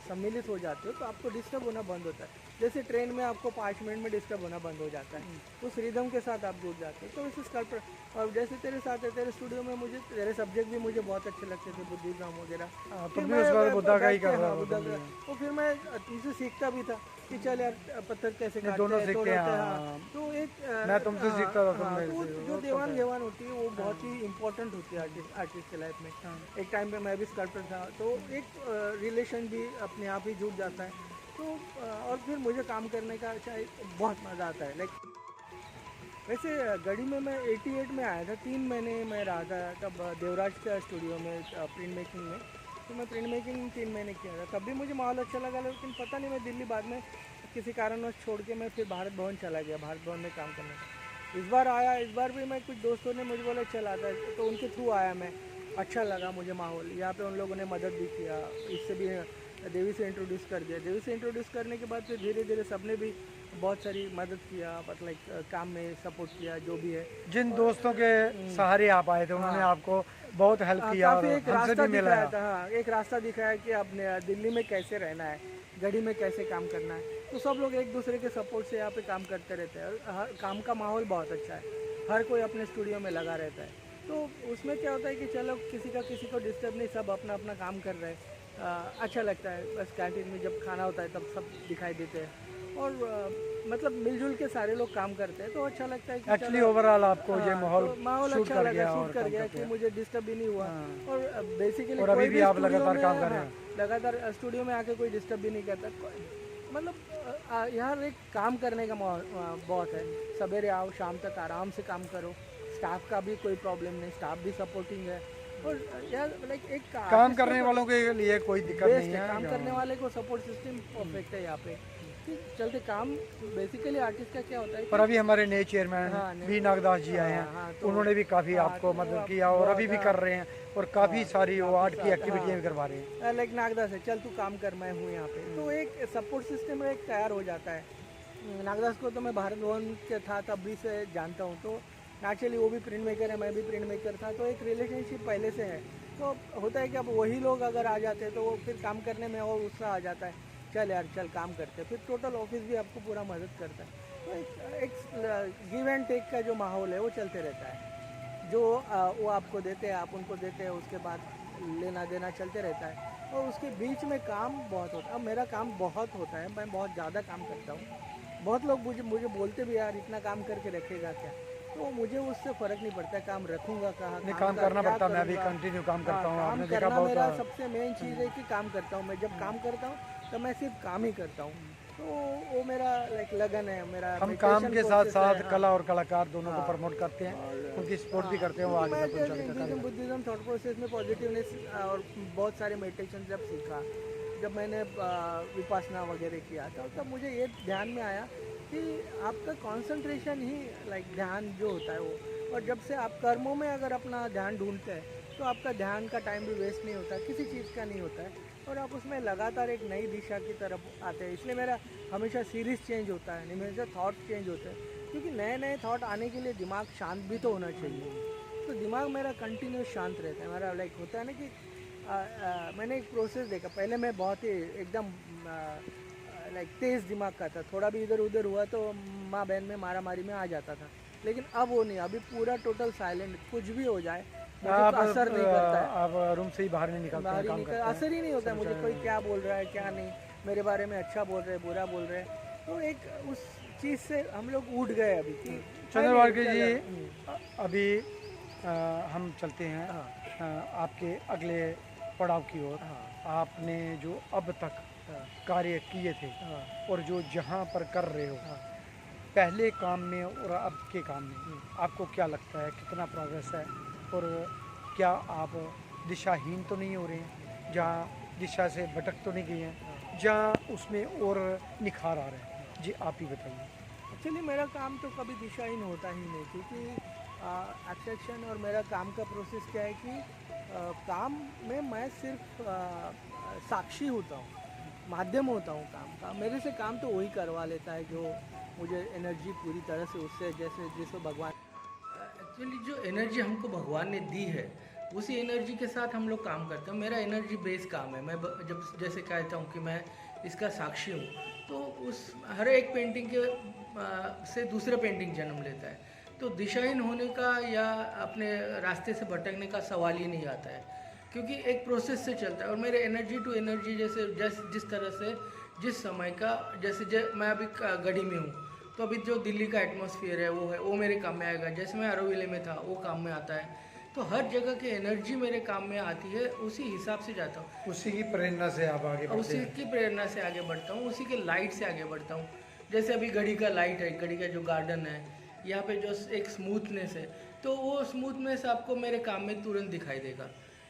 सम्मिलित हो जाते हो तो आपको डिस्टर्ब होना बंद होता है। जैसे ट्रेन में आपको 5 मिनट में डिस्टर्ब होना बंद हो जाता है, उस रिदम के साथ आप जुड़ जाते हो। तो इस स्कल्पचर, और जैसे तेरे साथ है, तेरे स्टूडियो में मुझे तेरे सब्जेक्ट भी मुझे बहुत अच्छे लगते थे, बुद्धिज्म वगैरह। तो बुद्धा का ही कर रहा हूँ। तो फिर मैं तुमसे सीखता भी था कि चल यार पत्थर कैसे काटते दोनों हैं, सीखते हैं। हाँ। तो एक मैं तुमसे सीखता था, तुम मेरे तो से। जो देवान घेवान होती है वो बहुत ही इंपॉर्टेंट होती है आर्टिस्ट के लाइफ में। एक टाइम पे मैं भी स्कल्पटर था, तो एक रिलेशन भी अपने आप ही जुड़ जाता है। तो और फिर मुझे काम करने का बहुत मज़ा आता है। लाइक वैसे गढ़ी में मैं 88 में आया था, 3 महीने मैं रहा था तब देवराज का स्टूडियो में प्रिंट मेकिंग में। तो मैं प्रिंट मेकिंग 3 महीने किया था, तब भी मुझे माहौल अच्छा लगा। लेकिन पता नहीं, मैं दिल्ली बाद में किसी कारणवश छोड़ के मैं फिर भारत भवन चला गया, भारत भवन में काम करने। इस बार आया, इस बार भी मैं कुछ दोस्तों ने मुझे बोला चल आता है, तो उनके थ्रू आया मैं। अच्छा लगा मुझे माहौल, यहाँ पे उन लोगों ने मदद भी किया, इससे भी देवी से इंट्रोड्यूस कर दिया। देवी से इंट्रोड्यूस करने के बाद फिर धीरे धीरे सबने भी बहुत सारी मदद किया, बट लाइक काम में सपोर्ट किया, जो भी है। जिन दोस्तों के सहारे आप आए थे उन्होंने आपको बहुत हेल्प किया और काफ़ी एक हमसे रास्ता भी दिखाया मिलाया। था। हाँ, एक रास्ता दिखाया कि अपने दिल्ली में कैसे रहना है, गढ़ी में कैसे काम करना है। तो सब लोग एक दूसरे के सपोर्ट से यहाँ पे काम करते रहते हैं, और हर काम का माहौल बहुत अच्छा है, हर कोई अपने स्टूडियो में लगा रहता है। तो उसमें क्या होता है कि चलो किसी को डिस्टर्ब नहीं, सब अपना अपना काम कर रहे हैं। अच्छा लगता है। बस कैंटीन में जब खाना होता है तब सब दिखाई देते हैं, और मतलब मिलजुल के सारे लोग काम करते हैं, तो अच्छा लगता है कि एक्चुअली चलो, ओवरऑल आपको ये हाँ, माहौल तो माहौल शूट अच्छा कर लगा, गया शूट और कर काम गया कर कि गया। मुझे डिस्टर्ब भी नहीं हुआ। हाँ। और बेसिकली और अभी कोई भी भी आप स्टूडियो लगातार में, काम कर रहे हाँ, हैं। लगातार स्टूडियो में आके कोई डिस्टर्ब भी नहीं करता। मतलब यहाँ एक काम करने का माहौल बहुत है। सवेरे आओ, शाम तक आराम से काम करो। स्टाफ का भी कोई प्रॉब्लम नहीं, स्टाफ भी सपोर्टिंग है। और यार लाइक एक काम artist करने को वालों के लिए कोई दिक्कत बेस्ट नहीं है, है काम यहाँ। करने वाले को सपोर्ट सिस्टम परफेक्ट है यहाँ पे। ठीक चलते काम। बेसिकली आर्टिस्ट का क्या होता है पर कि अभी हमारे नए चेयरमैन हाँ, वी नागदास जी आए हाँ, हैं, हाँ, तो उन्होंने भी काफ़ी हाँ, आपको तो मदद आप किया और अभी बहुत, भी कर रहे हैं और काफ़ी सारी वो आर्ट की एक्टिविटियाँ भी करवा रहे हैं। लाइक नागदास है, चल तू काम कर, मैं हूँ यहाँ पे। तो एक सपोर्ट सिस्टम एक तैयार हो जाता है। नागदास को तो मैं भारत भवन के था तब भी से जानता हूँ, तो नेचुरली वो भी प्रिंट मेकर है, मैं भी प्रिंट मेकर था, तो एक रिलेशनशिप पहले से है। तो होता है कि अब वही लोग अगर आ जाते हैं तो वो फिर काम करने में और उत्साह आ जाता है। चल यार, चल काम करते हैं। फिर टोटल ऑफिस भी आपको पूरा मदद करता है। तो एक गिव एंड टेक का जो माहौल है वो चलते रहता है। जो वो आपको देते हैं, आप उनको देते हैं, उसके बाद लेना देना चलते रहता है। और उसके बीच में काम बहुत होता है। अब मेरा काम बहुत होता है, मैं बहुत ज़्यादा काम करता हूँ। बहुत लोग मुझे मुझे बोलते भी, यार इतना काम करके रखेगा क्या? तो मुझे उससे फ़र्क नहीं पड़ता, काम रखूँगा कहाँ, नहीं, काम काम का करना क्या पड़ता है, मैं भी करूँगा। कंटिन्यू काम हाँ, करता हूँ, काम आपने देखा करना बहुत। मेरा सबसे मेन चीज़ है कि काम करता हूँ। मैं जब काम करता हूँ तो मैं सिर्फ काम ही करता हूँ। तो वो मेरा लाइक लगन है, मेरा हम काम meditation के साथ process साथ है। हाँ। कला और कलाकार दोनों को हाँ। प्रमोट करते हैं, और उनकी सपोर्ट भी हाँ, करते हैं, वो क्योंकि आगे मैं तक जब पहुँचाने का हिंदुज़म कार्य। बुद्धिज़्म थॉट प्रोसेस में पॉजिटिवनेस और बहुत सारे मेडिटेशन जब सीखा, जब मैंने विपासना वगैरह किया था, तब मुझे ये ध्यान में आया कि आपका कंसंट्रेशन ही लाइक ध्यान जो होता है वो। और जब से आप कर्मों में अगर अपना ध्यान ढूंढते हैं तो आपका ध्यान का टाइम भी वेस्ट नहीं होता, किसी चीज़ का नहीं होता है, और आप उसमें लगातार एक नई दिशा की तरफ आते हैं। इसलिए मेरा हमेशा सीरीज़ चेंज होता है, हमेशा थॉट चेंज होते हैं, क्योंकि नए नए थॉट आने के लिए दिमाग शांत भी तो होना चाहिए। तो दिमाग मेरा कंटिन्यूस शांत रहता है। मेरा लाइक होता है ना कि मैंने एक प्रोसेस देखा। पहले मैं बहुत ही एकदम लाइक तेज़ दिमाग का था, थोड़ा भी इधर उधर हुआ तो माँ बहन में मारा मारी में आ जाता था। लेकिन अब वो नहीं, अभी पूरा टोटल साइलेंट, कुछ भी हो जाए मुझे आप तो असर नहीं करता है। आप रूम से ही बाहर नहीं निकलते हैं, बाहर ही काम निकल, करते हैं। असर ही नहीं होता है मुझे, कोई क्या बोल रहा है क्या नहीं, मेरे बारे में अच्छा बोल रहे हैं बुरा बोल रहे हैं। तो एक उस चीज़ से हम लोग उठ गए अभी कि चंद्रवारकर चल जी, रहा। अभी हम चलते हैं आपके अगले पड़ाव की ओर। हाँ, आपने जो अब तक हाँ, कार्य किए थे हाँ, और जो जहाँ पर कर रहे हो, हाँ, पहले काम में और अब के काम में आपको क्या लगता है, कितना प्रोग्रेस है और क्या आप दिशाहीन तो नहीं हो रहे हैं, जहाँ दिशा से भटक तो नहीं गए हैं, जहाँ उसमें और निखार आ रहे हैं? जी आप ही बताइए। एक्चुअली मेरा काम तो कभी दिशाहीन होता ही नहीं, क्योंकि एब्स्ट्रैक्शन और मेरा काम का प्रोसेस क्या है कि काम में मैं सिर्फ साक्षी होता हूँ, माध्यम होता हूँ काम का। मेरे से काम तो वही करवा लेता है जो मुझे एनर्जी पूरी तरह से उससे, जैसे जिसको भगवान एक्चुअली जो एनर्जी हमको भगवान ने दी है, उसी एनर्जी के साथ हम लोग काम करते हैं। मेरा एनर्जी बेस काम है। मैं जब जैसे कहता हूँ कि मैं इसका साक्षी हूँ, तो उस हर एक पेंटिंग के से दूसरा पेंटिंग जन्म लेता है। तो दिशाहीन होने का या अपने रास्ते से भटकने का सवाल ही नहीं आता है, क्योंकि एक प्रोसेस से चलता है। और मेरे एनर्जी टू एनर्जी जैसे जिस तरह से जिस समय का जैसे मैं अभी गढ़ी में हूँ, तो अभी जो दिल्ली का एटमॉस्फेयर है वो मेरे काम में आएगा। जैसे मैं अरोविले में था वो काम में आता है। तो हर जगह की एनर्जी मेरे काम में आती है, उसी हिसाब से जाता हूँ, उसी की प्रेरणा से आप आगे बढ़ते उसी हैं। की प्रेरणा से आगे बढ़ता हूँ, उसी के लाइट से आगे बढ़ता हूँ। जैसे अभी गढ़ी का लाइट है, गढ़ी का जो गार्डन है, यहाँ पे जो एक स्मूथनेस है, तो वो स्मूथनेस आपको मेरे काम में तुरंत दिखाई देगा।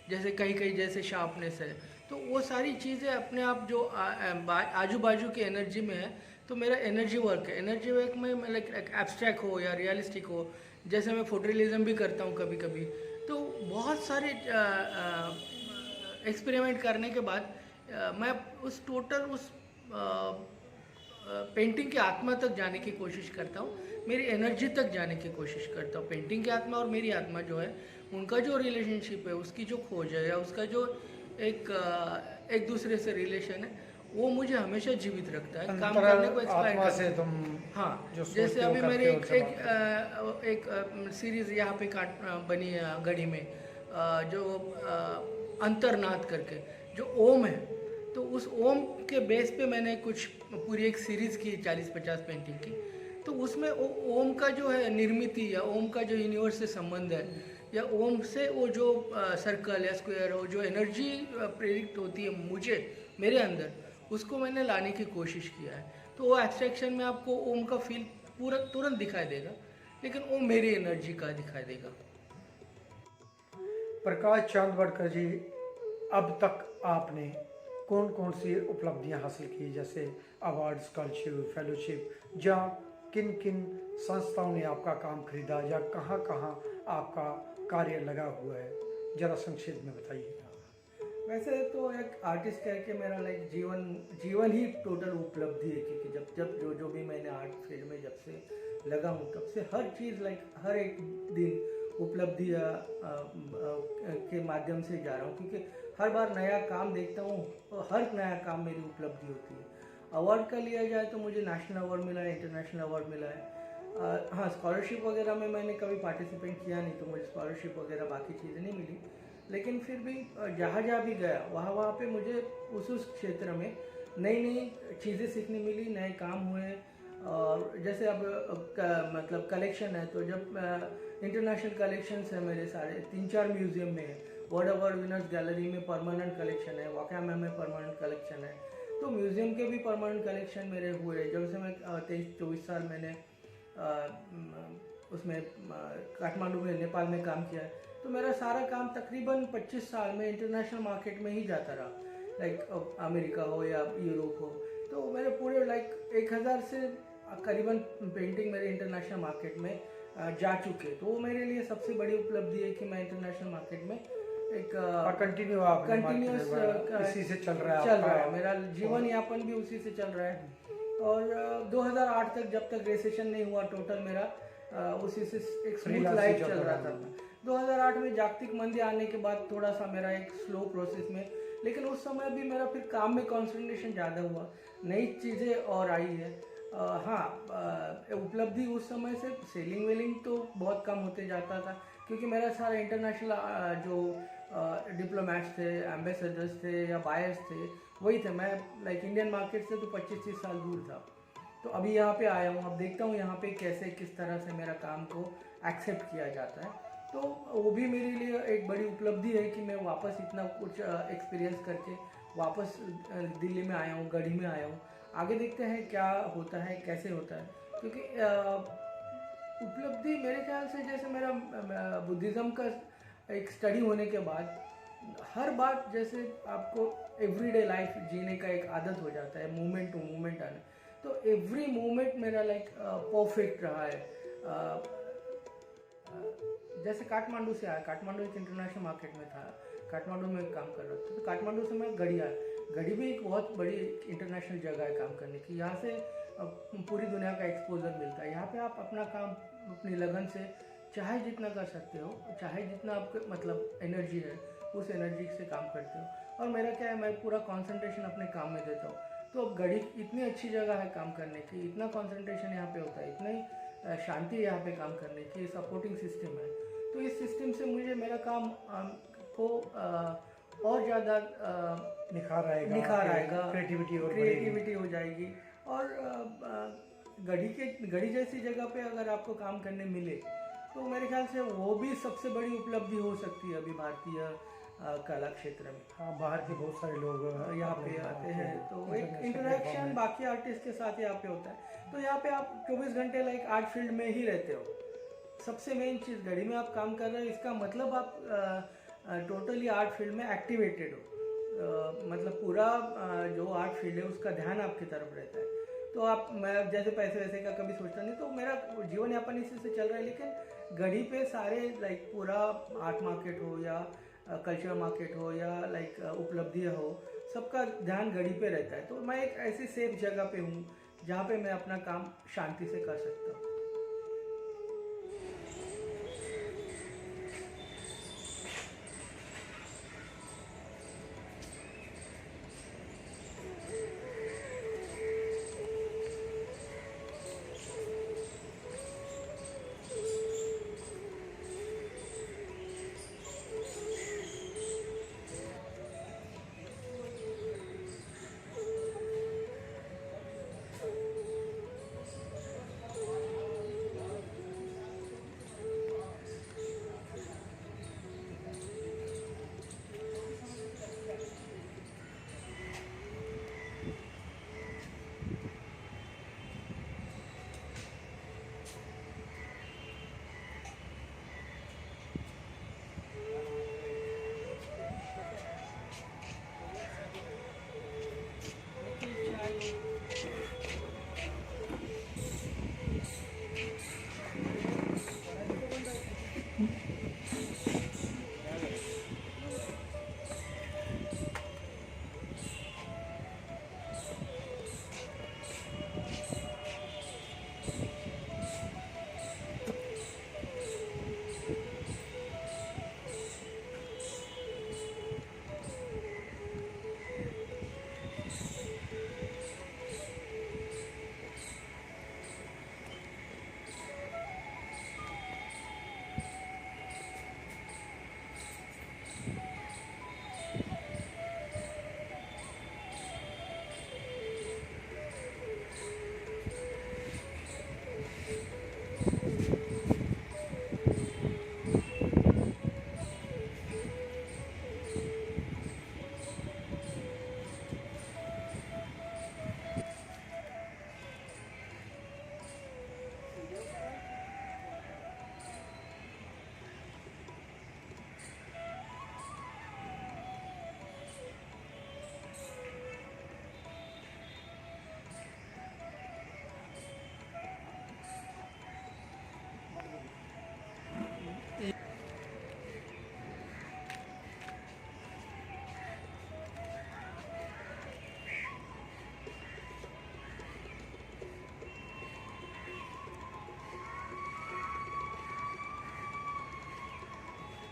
जैसे कहीं कहीं जैसे शार्पनेस है, तो वो सारी चीज़ें अपने आप जो आजू बाजू की एनर्जी में है। तो मेरा एनर्जी वर्क है। एनर्जी वर्क में लाइक एब्स्ट्रैक्ट हो या रियलिस्टिक हो, जैसे मैं फोटोरियलिज्म भी करता हूँ कभी कभी। तो बहुत सारे एक्सपेरिमेंट करने के बाद मैं उस टोटल उस पेंटिंग की आत्मा तक जाने की कोशिश करता हूँ, मेरी एनर्जी तक जाने की कोशिश करता हूँ। पेंटिंग की आत्मा और मेरी आत्मा जो है, उनका जो रिलेशनशिप है, उसकी जो खोज है या उसका जो एक दूसरे से रिलेशन है, वो मुझे हमेशा जीवित रखता है, काम करने को एक्सपायर आत्मा करता से है। तुम हाँ, जो जैसे सोचते हो अभी मेरी करते हो एक सब एक आप एक सीरीज़ यहाँ पे बनी है गढ़ी में, जो अंतर्नाद करके जो ओम है, तो उस ओम के बेस पे मैंने कुछ पूरी एक सीरीज़ की 40-50 पेंटिंग की। तो उसमें ओम का जो है निर्मिति या ओम का जो यूनिवर्स से संबंध है या ओम से वो जो सर्कल या स्क्वायर हो जो एनर्जी प्रेरित होती है मुझे मेरे अंदर, उसको मैंने लाने की कोशिश किया है। तो वो एब्स्ट्रैक्शन में आपको ओम का फील पूरा तुरंत दिखाई देगा, लेकिन वो मेरी एनर्जी का दिखाई देगा। प्रकाश चांदवड़कर जी, अब तक आपने कौन कौन सी उपलब्धियां हासिल की, जैसे अवार्ड, स्कॉलरशिप, फेलोशिप, या किन किन संस्थाओं ने आपका काम खरीदा, या कहाँ कहाँ आपका कार्य लगा हुआ है, ज़रा संक्षेप में बताइए। वैसे तो एक आर्टिस्ट कह के मेरा लाइक जीवन ही टोटल उपलब्धि है, क्योंकि जब जब जो भी मैंने आर्ट फील्ड में जब से लगा हूँ तब से हर चीज़ लाइक हर एक दिन उपलब्धि के माध्यम से जा रहा हूँ, क्योंकि हर बार नया काम देखता हूँ और हर नया काम मेरी उपलब्धि होती है। अवार्ड का लिया जाए तो मुझे नेशनल अवार्ड मिला है, इंटरनेशनल अवार्ड मिला है। हाँ, स्कॉलरशिप वगैरह में मैंने कभी पार्टिसिपेट किया नहीं, तो मुझे स्कॉलरशिप वगैरह बाकी चीज़ें नहीं मिली, लेकिन फिर भी जहाँ जहाँ भी गया वहाँ पे मुझे उस क्षेत्र में नई नई चीज़ें सीखने मिली, नए काम हुए। और जैसे अब मतलब कलेक्शन है, तो जब इंटरनेशनल कलेक्शंस है मेरे सारे 3-4 म्यूजियम में है, वर्ल्ड अवार्ड विनर्स गैलरी में परमानेंट कलेक्शन है, वाकयामा में परमानेंट कलेक्शन है, तो म्यूजियम के भी परमानेंट कलेक्शन मेरे हुए। जब से मैं 23-24 साल मैंने उसमें काठमांडू में नेपाल में काम किया है, तो मेरा सारा काम तकरीबन 25 साल में इंटरनेशनल मार्केट में ही जाता रहा, लाइक अमेरिका हो या यूरोप हो। तो मेरे पूरे लाइक 1000 से करीबन पेंटिंग मेरे इंटरनेशनल मार्केट में जा चुके। तो वो मेरे लिए सबसे बड़ी उपलब्धि है कि मैं इंटरनेशनल मार्केट में एक कंटिन्यूस इसी से चल रहा है मेरा जीवन यापन भी उसी से चल रहा है। और 2008 तक जब तक रिसेशन नहीं हुआ टोटल मेरा उसी से एक स्मूथ लाइफ चल रहा था। 2008 में जागतिक मंदी आने के बाद थोड़ा सा मेरा एक स्लो प्रोसेस में, लेकिन उस समय भी मेरा फिर काम में कंसंट्रेशन ज़्यादा हुआ, नई चीज़ें और आई है। उपलब्धि उस समय से सेलिंग वेलिंग तो बहुत कम होते जाता था, क्योंकि मेरा सारा इंटरनेशनल जो डिप्लोमेट्स थे, एम्बेसडर्स थे या बायर्स थे, वही थे। मैं लाइक इंडियन मार्केट से तो 25-30 साल दूर था। तो अभी यहाँ पे आया हूँ, अब देखता हूँ यहाँ पे कैसे किस तरह से मेरा काम को एक्सेप्ट किया जाता है। तो वो भी मेरे लिए एक बड़ी उपलब्धि है कि मैं वापस इतना कुछ एक्सपीरियंस करके वापस दिल्ली में आया हूँ, गढ़ी में आया हूँ। आगे देखते हैं क्या होता है, कैसे होता है, क्योंकि उपलब्धि मेरे ख्याल से जैसे मेरा बुद्धिज़्म का एक स्टडी होने के बाद हर बात जैसे आपको एवरीडे लाइफ जीने का एक आदत हो जाता है, मोमेंट टू मोमेंट आना, तो एवरी मोमेंट मेरा लाइक परफेक्ट रहा है। जैसे काठमांडू से आया, काठमांडू एक इंटरनेशनल मार्केट में था, काठमांडू में काम कर रहा था, तो काठमांडू से मैं गढ़ी आया। गढ़ी भी एक बहुत बड़ी इंटरनेशनल जगह है काम करने की, यहाँ से पूरी दुनिया का एक्सपोजर मिलता है। यहाँ पे आप अपना काम अपनी लगन से चाहे जितना कर सकते हो, चाहे जितना आपके मतलब एनर्जी है उस एनर्जी से काम करते हो। और मेरा क्या है, मैं पूरा कंसंट्रेशन अपने काम में देता हूँ। तो अब गढ़ी इतनी अच्छी जगह है काम करने की, इतना कंसंट्रेशन यहाँ पे होता है, इतनी शांति यहाँ पे काम करने की, सपोर्टिंग सिस्टम है। तो इस सिस्टम से मुझे मेरा काम को और ज़्यादा निखार आएगा, क्रिएटिविटी हो जाएगी। और गढ़ी जैसी जगह पे अगर आपको काम करने मिले तो मेरे ख्याल से वो भी सबसे बड़ी उपलब्धि हो सकती है अभी भारतीय कला क्षेत्र में। हाँ, बाहर के बहुत सारे लोग यहाँ पे आते हैं, तो एक इंटरेक्शन बाकी आर्टिस्ट के साथ यहाँ पे होता है। तो यहाँ पे आप 24 घंटे लाइक आर्ट फील्ड में ही रहते हो। सबसे मेन चीज़, गढ़ी में आप काम कर रहे हो, इसका मतलब आप टोटली आर्ट फील्ड में एक्टिवेटेड हो। मतलब पूरा जो आर्ट फील्ड है उसका ध्यान आपकी तरफ रहता है। तो आप, मैं जैसे पैसे वैसे का कभी सोचता नहीं, तो मेरा जीवन यापन इसी से चल रहा है। लेकिन गढ़ी पे सारे लाइक पूरा आर्ट मार्केट हो या कल्चर मार्केट हो या लाइक उपलब्धियाँ हो, सबका ध्यान गढ़ी पे रहता है। तो मैं एक ऐसी सेफ जगह पे हूँ जहाँ पे मैं अपना काम शांति से कर सकता हूँ।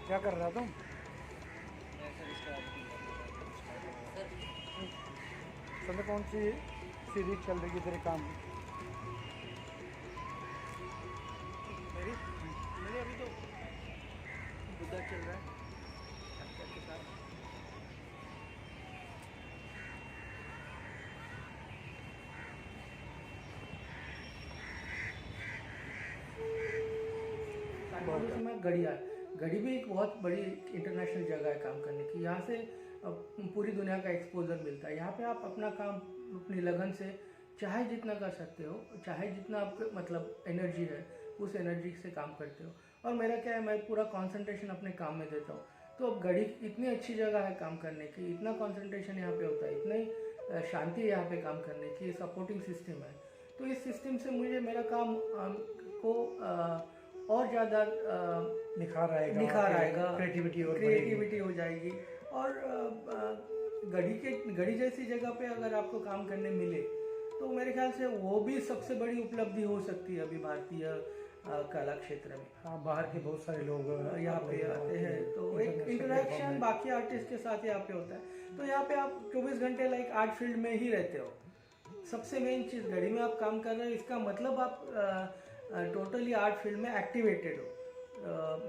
क्या कर रहा तुम? संजय कौन सी सीरीज चल रही है तेरे काम में? मेरे अभी तो बुद्धा चल रहा है अक्षर के साथ। काठमांडू से मैं गढ़ी भी एक बहुत बड़ी इंटरनेशनल जगह है काम करने की। यहाँ से पूरी दुनिया का एक्सपोजर मिलता है। यहाँ पे आप अपना काम अपनी लगन से चाहे जितना कर सकते हो, चाहे जितना आपके मतलब एनर्जी है उस एनर्जी से काम करते हो। और मेरा क्या है, मैं पूरा कंसंट्रेशन अपने काम में देता हूँ। तो अब गढ़ी इतनी अच्छी जगह है काम करने की, इतना कंसंट्रेशन यहाँ पे होता है, इतनी शांति है यहाँ पे काम करने की, सपोर्टिंग सिस्टम है। तो इस सिस्टम से मुझे मेरा काम को और ज़्यादा निखार आएगा, क्रिएटिविटी हो जाएगी। और गढ़ी जैसी जगह पे अगर आपको काम करने मिले तो मेरे ख्याल से वो भी सबसे बड़ी उपलब्धि हो सकती है अभी भारतीय कला क्षेत्र में। हाँ, बाहर के बहुत सारे लोग यहाँ पे आते हैं, तो एक इंटरेक्शन बाकी आर्टिस्ट के साथ यहाँ पे होता है। तो यहाँ पे आप 24 घंटे लाइक आर्ट फील्ड में ही रहते हो। सबसे मेन चीज़, गढ़ी में आप काम कर रहे हो, इसका मतलब आप टोटली आर्ट फील्ड में एक्टिवेटेड हो।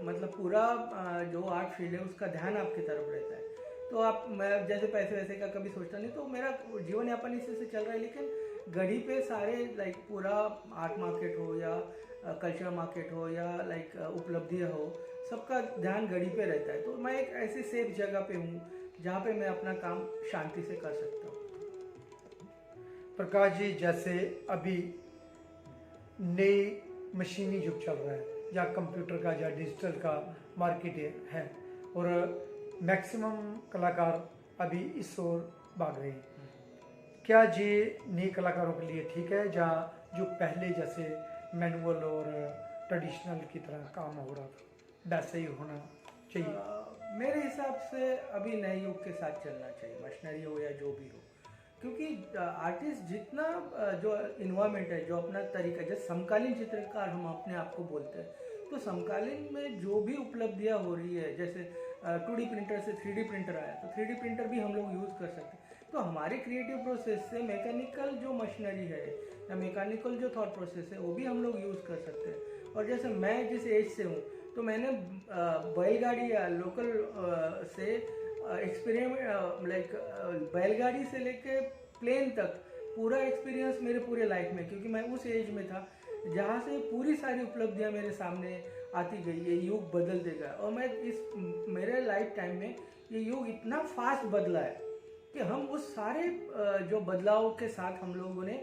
मतलब पूरा जो आर्ट फील्ड है उसका ध्यान आपकी तरफ रहता है। तो आप, मैं जैसे पैसे वैसे का कभी सोचता नहीं, तो मेरा जीवन यापन इसी से चल रहा है। लेकिन गढ़ी पे सारे लाइक पूरा आर्ट मार्केट हो या कल्चर मार्केट हो या लाइक उपलब्धियाँ हो, सबका ध्यान गढ़ी पे रहता है। तो मैं एक ऐसी सेफ जगह पे हूँ जहाँ पे मैं अपना काम शांति से कर सकता हूँ। प्रकाश जी, जैसे अभी नई मशीनी युग चल रहा है, या कंप्यूटर का या डिजिटल का मार्केट है, और मैक्सिमम कलाकार अभी इस ओर भाग रहे हैं। क्या ये नए कलाकारों के लिए ठीक है, या जो पहले जैसे मैनुअल और ट्रेडिशनल की तरह काम हो रहा था वैसे ही होना चाहिए? मेरे हिसाब से अभी नए युग के साथ चलना चाहिए, मशीनरी हो या जो भी हो। क्योंकि आर्टिस्ट जितना जो इन्वायरमेंट है, जो अपना तरीका, जैसे समकालीन चित्रकार हम अपने आप को बोलते हैं, तो समकालीन में जो भी उपलब्धियाँ हो रही है, जैसे 2D प्रिंटर से 3D प्रिंटर आया, तो 3D प्रिंटर भी हम लोग यूज़ कर सकते हैं। तो हमारे क्रिएटिव प्रोसेस से मैकेनिकल जो मशीनरी है या मैकेनिकल जो थॉट प्रोसेस है वो भी हम लोग यूज़ कर सकते हैं। और जैसे मैं जिस एज से हूँ, तो मैंने बैलगाड़ी या लोकल से एक्सपीरियंस लाइक बैलगाड़ी से लेके प्लेन तक पूरा एक्सपीरियंस मेरे पूरे लाइफ में, क्योंकि मैं उस एज में था जहाँ से पूरी सारी उपलब्धियाँ मेरे सामने आती गई। ये युग बदल देगा, और मैं इस मेरे लाइफ टाइम में ये युग इतना फास्ट बदला है कि हम उस सारे जो बदलाव के साथ हम लोगों ने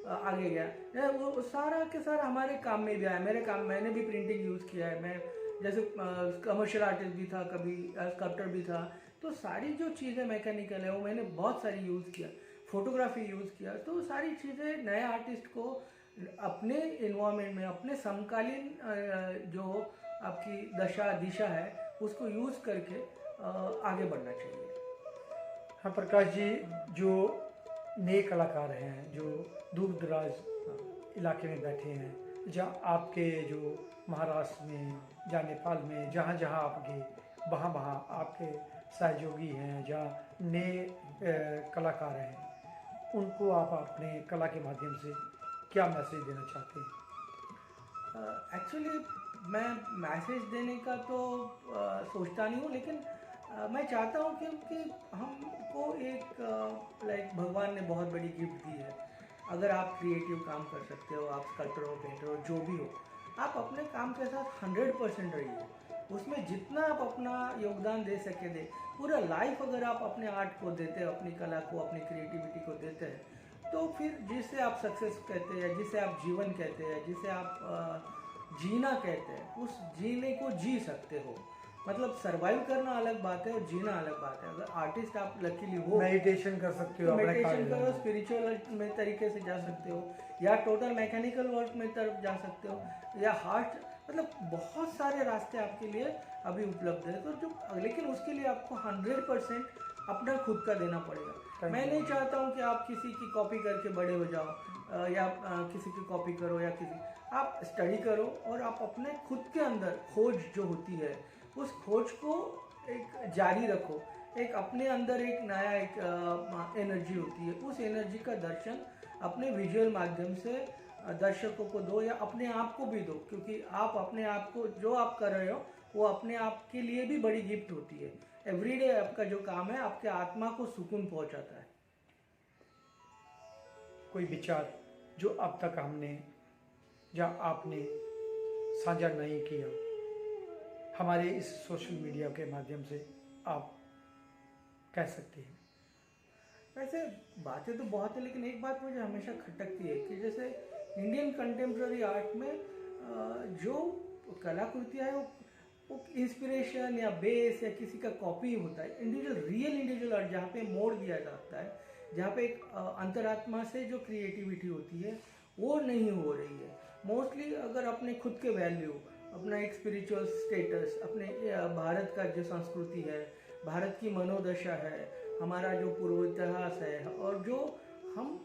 आगे गया, वो सारा के सारा हमारे काम में भी आया। मेरे काम, मैंने भी प्रिंटिंग यूज़ किया है, मैं जैसे कमर्शियल आर्टिस्ट भी था, कभी स्कल्प्टर भी था, तो सारी जो चीज़ें मैकेनिकल है वो मैंने बहुत सारी यूज़ किया, फोटोग्राफी यूज़ किया। तो सारी चीज़ें नए आर्टिस्ट को अपने इन्वायरमेंट में, अपने समकालीन जो आपकी दशा दिशा है उसको यूज़ करके आगे बढ़ना चाहिए। हाँ प्रकाश जी, जो नए कलाकार हैं जो दूर दराज इलाके में बैठे हैं, जहाँ आपके जो महाराष्ट्र में या नेपाल में जहाँ जहाँ आप गए, वहाँ वहाँ आपके सहयोगी हैं, जहाँ नए कलाकार हैं, उनको आप अपने कला के माध्यम से क्या मैसेज देना चाहते हैं? एक्चुअली मैं मैसेज देने का तो सोचता नहीं हूँ, लेकिन मैं चाहता हूँ क्योंकि हमको एक लाइक भगवान ने बहुत बड़ी गिफ्ट दी है। अगर आप क्रिएटिव काम कर सकते हो, आप स्कल्प्टर हो, पेंटर हो, जो भी हो, आप अपने काम के साथ 100% रहिए, उसमें जितना आप अपना योगदान दे सके दे। पूरा लाइफ अगर आप अपने आर्ट को देते हो, अपनी कला को, अपनी क्रिएटिविटी को देते हैं, तो फिर जिसे आप सक्सेस कहते हैं, जिसे आप जीवन कहते हैं, जिसे आप जीना कहते हैं, उस जीने को जी सकते हो। मतलब सर्वाइव करना अलग बात है और जीना अलग बात है। अगर आर्टिस्ट आप लकीली हो, मेडिटेशन कर सकते हो, मेडिटेशन करो, स्पिरिचुअल में तरीके से जा सकते हो, या टोटल मैकेनिकल वर्क में तरफ जा सकते हो, या हार्ट, मतलब बहुत सारे रास्ते आपके लिए अभी उपलब्ध है। तो जो, लेकिन उसके लिए आपको 100% अपना खुद का देना पड़ेगा। मैं नहीं चाहता हूँ कि आप किसी की कॉपी करके बड़े हो जाओ, या किसी की कॉपी करो, या किसी, आप स्टडी करो और आप अपने खुद के अंदर खोज जो होती है उस खोज को एक जारी रखो। एक अपने अंदर एक नया एक एनर्जी होती है, उस एनर्जी का दर्शन अपने विजुअल माध्यम से दर्शकों को दो, या अपने आप को भी दो, क्योंकि आप अपने आप को जो आप कर रहे हो वो अपने आप के लिए भी बड़ी गिफ्ट होती है। एवरीडे आपका जो काम है आपके आत्मा को सुकून पहुंचाता है। कोई विचार जो अब तक हमने या आपने साझा नहीं किया, हमारे इस सोशल मीडिया के माध्यम से आप कह सकते हैं? वैसे बातें तो बहुत है, लेकिन एक बात मुझे हमेशा खटकती है कि जैसे इंडियन कंटेम्प्रेरी आर्ट में जो कलाकृतियाँ है वो इंस्पिरेशन या बेस या किसी का कॉपी होता है। इंडिविजुअल, रियल इंडिविजुअल आर्ट जहाँ पे मोड़ दिया जाता है, जहाँ पे एक अंतरात्मा से जो क्रिएटिविटी होती है वो नहीं हो रही है। मोस्टली अगर अपने खुद के वैल्यू, अपना एक स्पिरिचुअल स्टेटस, अपने भारत का जो संस्कृति है, भारत की मनोदशा है, हमारा जो पूर्व इतिहास है, और जो हम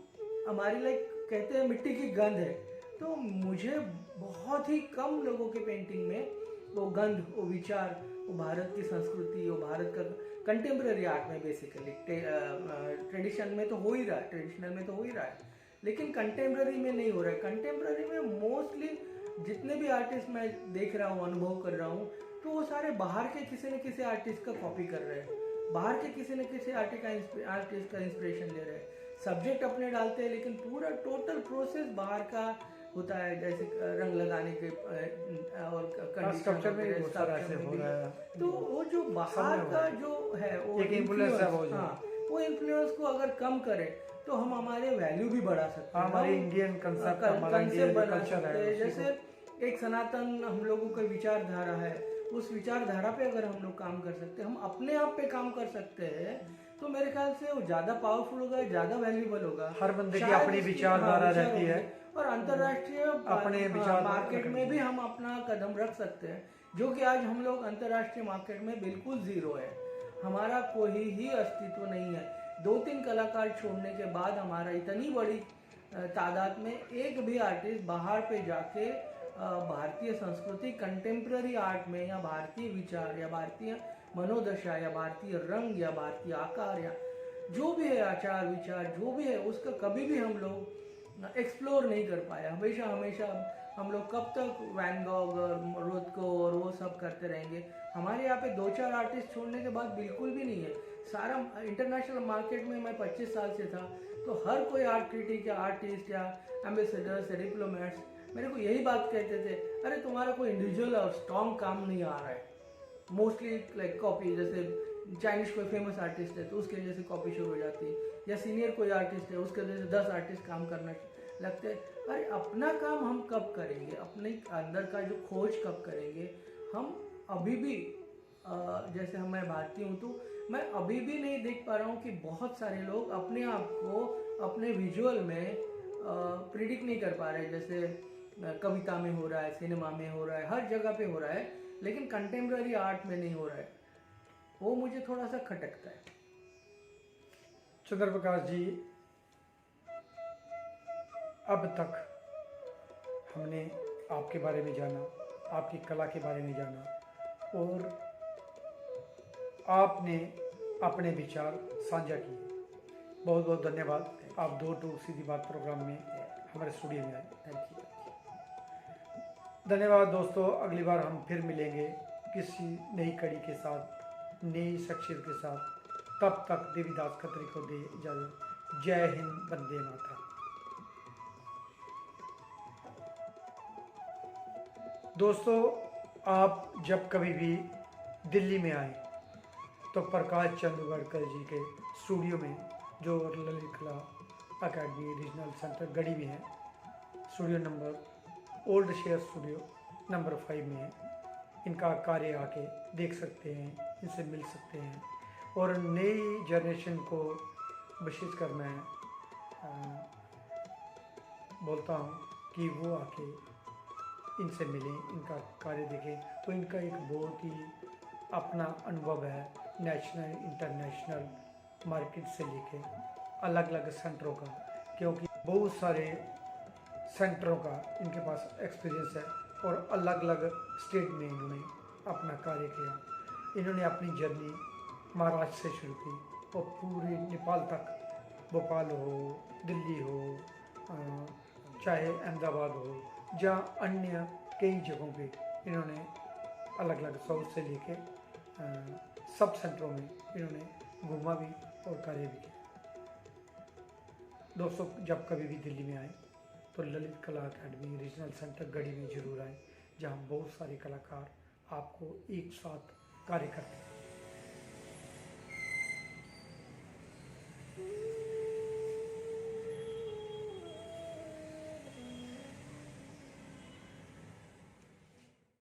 हमारी लाइक कहते हैं मिट्टी की गंध है, तो मुझे बहुत ही कम लोगों के पेंटिंग में वो गंध, वो विचार, वो भारत की संस्कृति, वो भारत का कंटेम्प्रेरी आर्ट में बेसिकली ट्रेडिशन में तो हो ही रहा है, ट्रेडिशनल में तो हो ही रहा है, लेकिन कंटेम्प्रेरी में नहीं हो रहा है। कंटेम्प्रेरी में मोस्टली जितने भी आर्टिस्ट मैं देख रहा हूँ, अनुभव कर रहा हूँ, तो वो सारे बाहर के किसी न किसी आर्टिस्ट का कॉपी कर रहे हैं, बाहर के किसी न किसी आर्टिस्ट का इंस्पिरेशन ले रहे हैं। सब्जेक्ट अपने डालते हैं, लेकिन पूरा टोटल प्रोसेस बाहर का होता है, जैसे रंग लगाने के और स्ट्रक्चर में बहुत सारा ऐसे हो रहा है। तो वो जो बाहर का जो है वो एक इन्फ्लुएंस है, वो इन्फ्लुएंस को अगर कम करे तो हम हमारे वैल्यू भी बढ़ा सकते हैं, हमारे इंडियन कंसेप्ट, हमारा इंडियन कल्चर है। जैसे एक सनातन हम लोगों का विचारधारा है, उस विचारधारा पे अगर हम लोग काम कर सकते हैं, हम अपने आप पे काम कर सकते हैं, तो मेरे ख्याल से वो ज़्यादा पावरफुल होगा, ज़्यादा वैल्यूबल होगा। हर बंदे की अपनी विचारधारा रहती है, और अंतर्राष्ट्रीय अपने विचार मार्केट में भी हम अपना कदम रख सकते हैं, जो कि आज हम लोग अंतर्राष्ट्रीय मार्केट में बिल्कुल जीरो है, हमारा कोई ही अस्तित्व नहीं है। 2-3 कलाकार छोड़ने के बाद हमारा इतनी बड़ी तादाद में एक भी आर्टिस्ट बाहर पे जाके भारतीय संस्कृति कंटेम्प्रेरी आर्ट में या भारतीय विचार या भारतीय मनोदशा या भारतीय रंग या भारतीय आकार या जो भी है आचार विचार जो भी है उसका कभी भी हम लोग एक्सप्लोर नहीं कर पाए। हमेशा हम लोग कब तक वैन गॉग और रोथको और वो सब करते रहेंगे। हमारे यहाँ पे 2-4 आर्टिस्ट छोड़ने के बाद बिल्कुल भी नहीं है। सारा इंटरनेशनल मार्केट में मैं 25 साल से था, तो हर कोई आर्ट क्रिटिक या आर्टिस्ट या एम्बेसडर्स या डिप्लोमेट्स मेरे को यही बात कहते थे, अरे तुम्हारा कोई इंडिविजुअल और स्ट्रॉन्ग काम नहीं आ रहा है। मोस्टली लाइक कॉपी, जैसे चाइनीज कोई फेमस आर्टिस्ट है तो उसके वजह से कॉपी शुरू हो जाती है, या सीनियर कोई आर्टिस्ट है उसके वजह से 10 आर्टिस्ट काम करना लगते हैं। अरे अपना काम हम कब करेंगे, अपने अंदर का जो खोज कब करेंगे। हम अभी भी जैसे मैं भारतीय हूँ तो मैं अभी भी नहीं देख पा रहा हूँ कि बहुत सारे लोग अपने आप को अपने विजुअल में प्रिडिक्ट नहीं कर पा रहे। जैसे कविता में हो रहा है, सिनेमा में हो रहा है, हर जगह पे हो रहा है, लेकिन कंटेम्प्रेरी आर्ट में नहीं हो रहा है। वो मुझे थोड़ा सा खटकता है। चंद्र प्रकाश जी, अब तक हमने आपके बारे में जाना, आपकी कला के बारे में जाना और आपने अपने विचार साझा किए। बहुत बहुत धन्यवाद। आप 2 टू सीधी बात प्रोग्राम में हमारे स्टूडियो में आए। Thank you. धन्यवाद दोस्तों। अगली बार हम फिर मिलेंगे किसी नई कड़ी के साथ, नई शख्सियत के साथ। तब तक देवीदास खत्री को दे इजाजत। जय हिंद, वंदे मातरम। दोस्तों, आप जब कभी भी दिल्ली में आए तो प्रकाश चंद्रवड़कर जी के स्टूडियो में, जो ललित कला अकेडमी रीजनल सेंटर गढ़ी में है, studio number old share studio number 5 में है, इनका कार्य आके देख सकते हैं, इनसे मिल सकते हैं। और नई जनरेशन को विशेषकर मैं बोलता हूँ कि वो आके इनसे मिलें, इनका कार्य देखें। तो इनका एक बहुत ही अपना अनुभव है, नेशनल इंटरनेशनल मार्केट से लेके अलग अलग सेंटरों का, क्योंकि बहुत सारे सेंटरों का इनके पास एक्सपीरियंस है और अलग अलग स्टेट में इन्होंने अपना कार्य किया। इन्होंने अपनी जर्नी महाराष्ट्र से शुरू की और पूरे नेपाल तक, भोपाल हो, दिल्ली हो, चाहे अहमदाबाद हो, जहाँ अन्य कई जगहों पे इन्होंने अलग अलग साउथ से लेके सब सेंटरों में इन्होंने घूमा भी और कार्य भी किया। दोस्तों, जब कभी भी दिल्ली में आए तो ललित कला अकेडमी रीजनल सेंटर गढ़ी में ज़रूर आए, जहाँ बहुत सारे कलाकार आपको एक साथ कार्य करते हैं।